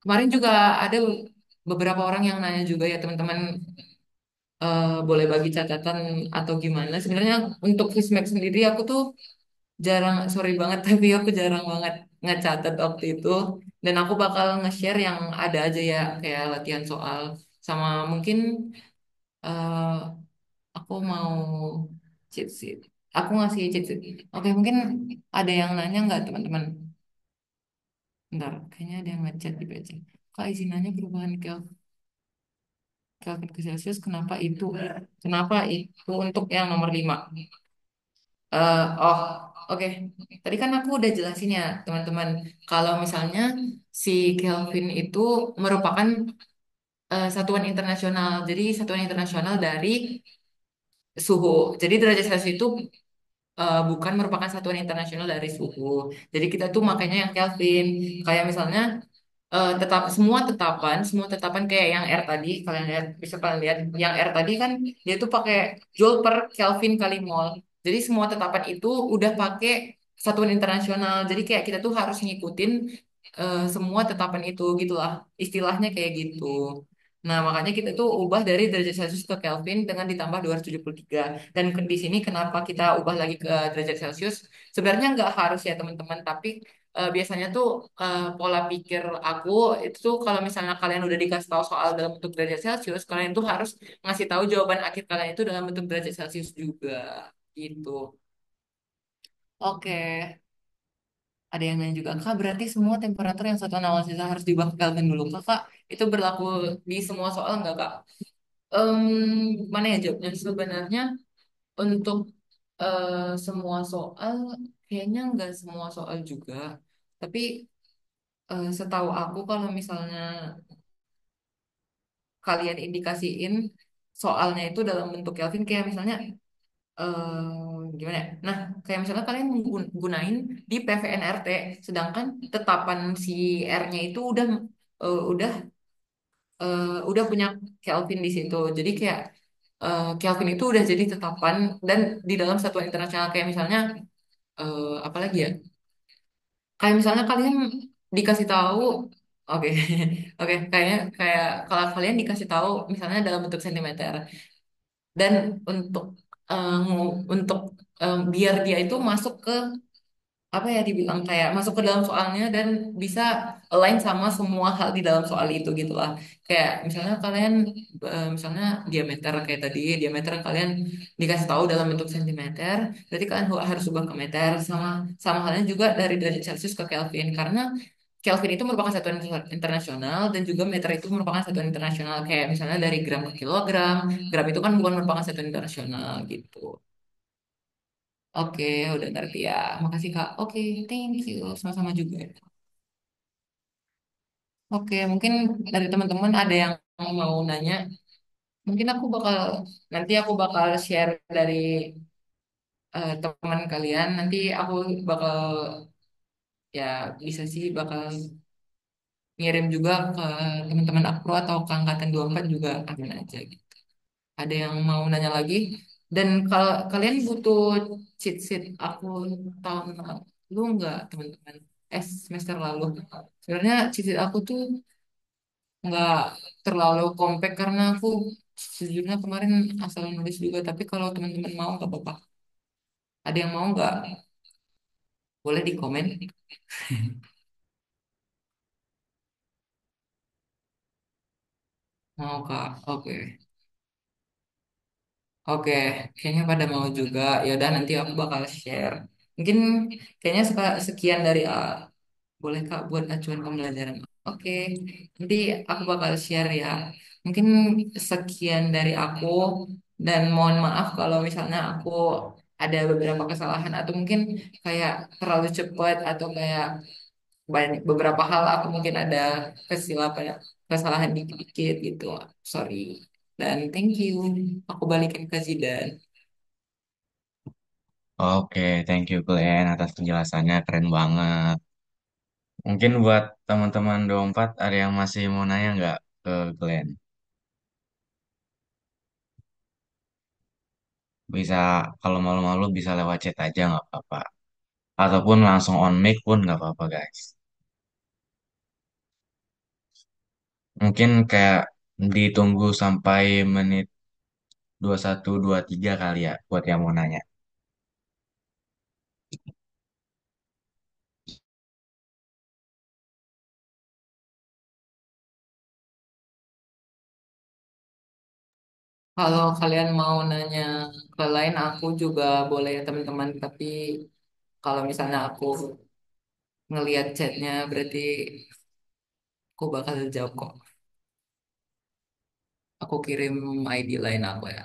kemarin juga ada beberapa orang yang nanya juga ya teman-teman boleh bagi catatan atau gimana. Sebenarnya untuk Fismek sendiri aku tuh jarang, sorry banget tapi aku jarang banget ngecatat waktu itu dan aku bakal nge-share yang ada aja ya kayak latihan soal sama mungkin eh, aku mau cheat sheet. Aku ngasih cheat sheet. Oke, mungkin ada yang nanya nggak teman-teman? Bentar, kayaknya ada yang ngechat di PC. Kak, izin nanya perubahan Kelvin ke Celsius, kenapa itu? Kenapa itu untuk yang nomor 5? Oh, oke. Tadi kan aku udah jelasin ya, teman-teman. Kalau misalnya si Kelvin itu merupakan satuan internasional. Jadi satuan internasional dari suhu. Jadi derajat Celcius itu bukan merupakan satuan internasional dari suhu. Jadi kita tuh makanya yang Kelvin. Kayak misalnya semua tetapan kayak yang R tadi, kalian lihat, bisa kalian lihat, yang R tadi kan dia tuh pakai Joule per Kelvin kali mol. Jadi semua tetapan itu udah pakai satuan internasional. Jadi kayak kita tuh harus ngikutin semua tetapan itu gitulah. Istilahnya kayak gitu. Nah, makanya kita tuh ubah dari derajat Celcius ke Kelvin dengan ditambah 273. Dan di sini kenapa kita ubah lagi ke derajat Celcius? Sebenarnya nggak harus ya teman-teman, tapi biasanya tuh pola pikir aku itu tuh kalau misalnya kalian udah dikasih tahu soal dalam bentuk derajat Celcius, kalian tuh harus ngasih tahu jawaban akhir kalian itu dalam bentuk derajat Celcius juga gitu. Oke, ada yang nanya juga, Kak, berarti semua temperatur yang satuan awal sisa harus diubah ke Kelvin dulu. Kakak, itu berlaku di semua soal nggak, Kak? Mana ya jawabnya? Sebenarnya untuk semua soal, kayaknya nggak semua soal juga. Tapi setahu aku kalau misalnya kalian indikasiin soalnya itu dalam bentuk Kelvin kayak misalnya gimana ya? Nah, kayak misalnya kalian gunain di PVNRT, sedangkan tetapan si R-nya itu udah udah punya Kelvin di situ. Jadi kayak Kelvin itu udah jadi tetapan dan di dalam satuan internasional kayak misalnya apa lagi ya? Kayak misalnya kalian dikasih tahu, oke, oke, kayaknya kayak kalau kalian dikasih tahu misalnya dalam bentuk sentimeter dan untuk biar dia itu masuk ke apa ya dibilang kayak masuk ke dalam soalnya dan bisa align sama semua hal di dalam soal itu gitu lah. Kayak misalnya kalian misalnya diameter kayak tadi diameter kalian dikasih tahu dalam bentuk sentimeter, berarti kalian harus ubah ke meter sama sama halnya juga dari derajat Celcius ke Kelvin karena Kelvin itu merupakan satuan internasional dan juga meter itu merupakan satuan internasional kayak misalnya dari gram ke kilogram, gram itu kan bukan merupakan satuan internasional gitu. Oke, udah ngerti ya. Makasih Kak. Oke, thank you. Sama-sama juga. Oke, mungkin dari teman-teman ada yang mau nanya. Mungkin nanti aku bakal share dari teman kalian. Nanti aku bakal, ya bisa sih bakal ngirim juga ke teman-teman aku atau ke angkatan 24 juga amin aja gitu. Ada yang mau nanya lagi? Dan kalau kalian butuh cheat sheet aku tahun lalu nggak teman-teman? Semester lalu. Sebenarnya cheat sheet aku tuh nggak terlalu compact karena aku sejujurnya kemarin asal nulis juga. Tapi kalau teman-teman mau nggak apa-apa. Ada yang mau nggak? Boleh di komen. Mau Kak? Oke. Oke, kayaknya pada mau juga. Ya udah nanti aku bakal share. Mungkin kayaknya sekian dari boleh Kak buat acuan pembelajaran. Oke, nanti aku bakal share ya. Mungkin sekian dari aku dan mohon maaf kalau misalnya aku ada beberapa kesalahan atau mungkin kayak terlalu cepat atau kayak banyak beberapa hal aku mungkin ada kesilapan kesalahan dikit-dikit gitu. Sorry. Dan thank you. Aku balikin ke Zidan. Oke, thank you Glenn atas penjelasannya keren banget. Mungkin buat teman-teman 24 ada yang masih mau nanya nggak ke Glenn? Bisa kalau malu-malu bisa lewat chat aja nggak apa-apa. Ataupun langsung on mic pun nggak apa-apa guys. Mungkin kayak ditunggu sampai menit 21 23 kali ya buat yang mau nanya. Kalau kalian mau nanya ke lain, aku juga boleh ya teman-teman. Tapi kalau misalnya aku ngelihat chatnya, berarti aku bakal jawab kok. Aku kirim ID lain aku ya.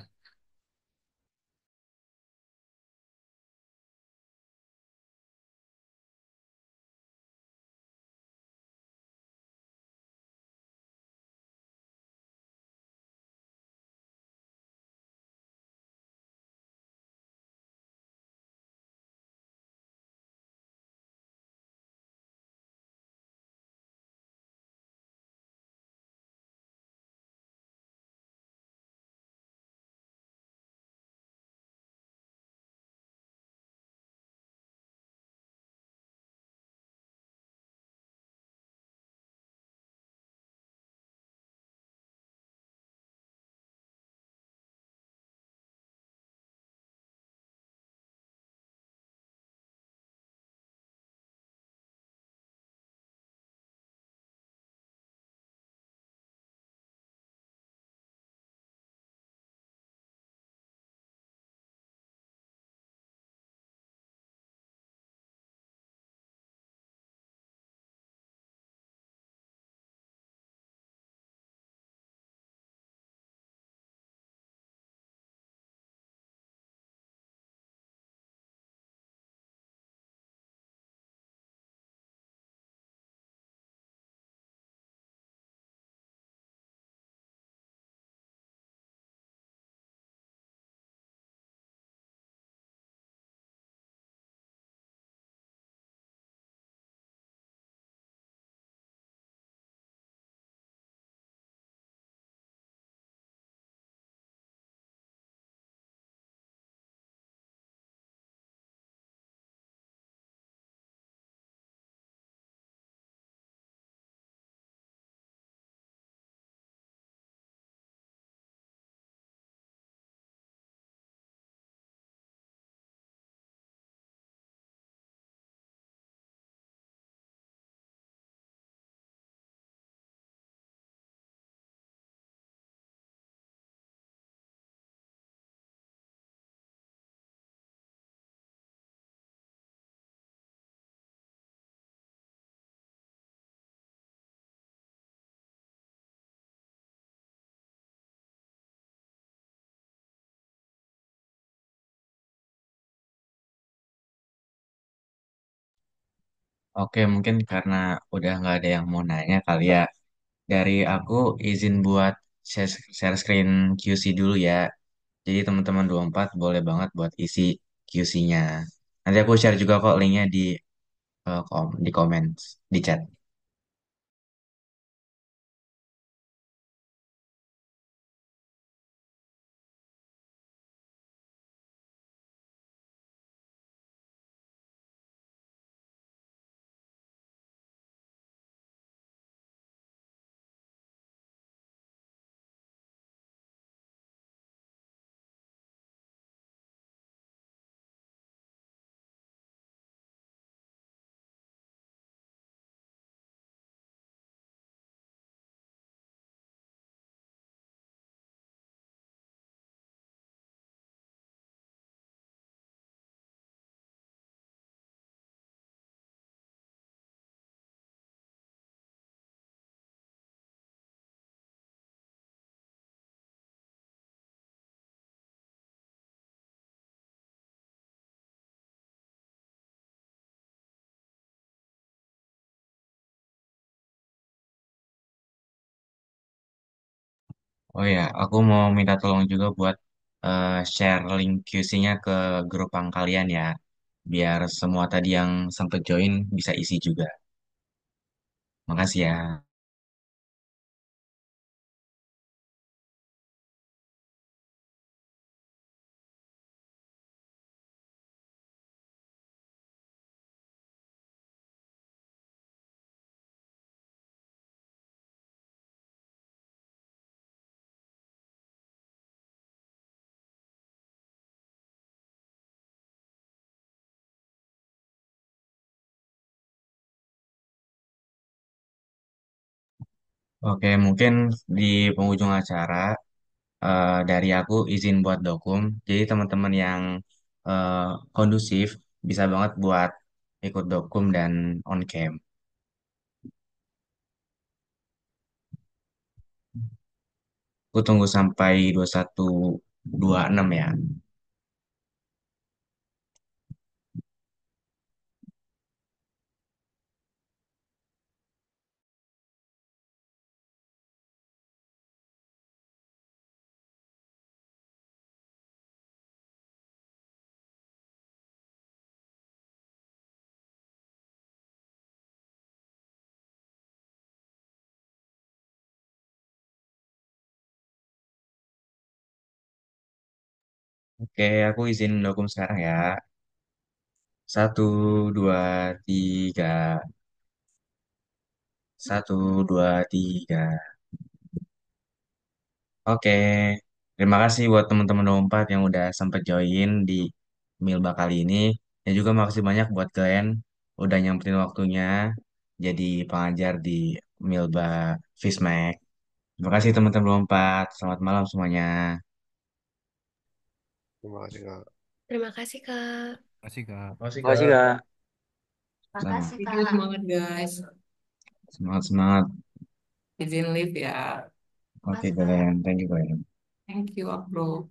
Oke, mungkin karena udah nggak ada yang mau nanya kali ya. Dari aku izin buat share screen QC dulu ya. Jadi teman-teman 24 boleh banget buat isi QC-nya. Nanti aku share juga kok linknya di comments, di chat. Oh ya, aku mau minta tolong juga buat share link QC-nya ke grup yang kalian ya. Biar semua tadi yang sempet join bisa isi juga. Makasih ya. Oke, mungkin di penghujung acara dari aku izin buat dokum. Jadi teman-teman yang eh, kondusif bisa banget buat ikut dokum dan on cam. Aku tunggu sampai 21.26 ya. Oke, aku izin dokum sekarang ya. 1, 2, 3. 1, 2, 3. Oke, terima kasih buat teman-teman 24 yang udah sempat join di Milba kali ini. Dan juga makasih banyak buat kalian udah nyempetin waktunya jadi pengajar di Milba Fismek. Terima kasih teman-teman 24. Selamat malam semuanya. Terima kasih Kak. Terima kasih, Kak. Kasih Kak. Makasih Makasih Kak. Kak. Sama. Thank you, semangat guys. Semangat semangat. Izin live ya. Oke kalian, thank you kalian. Thank you, bro.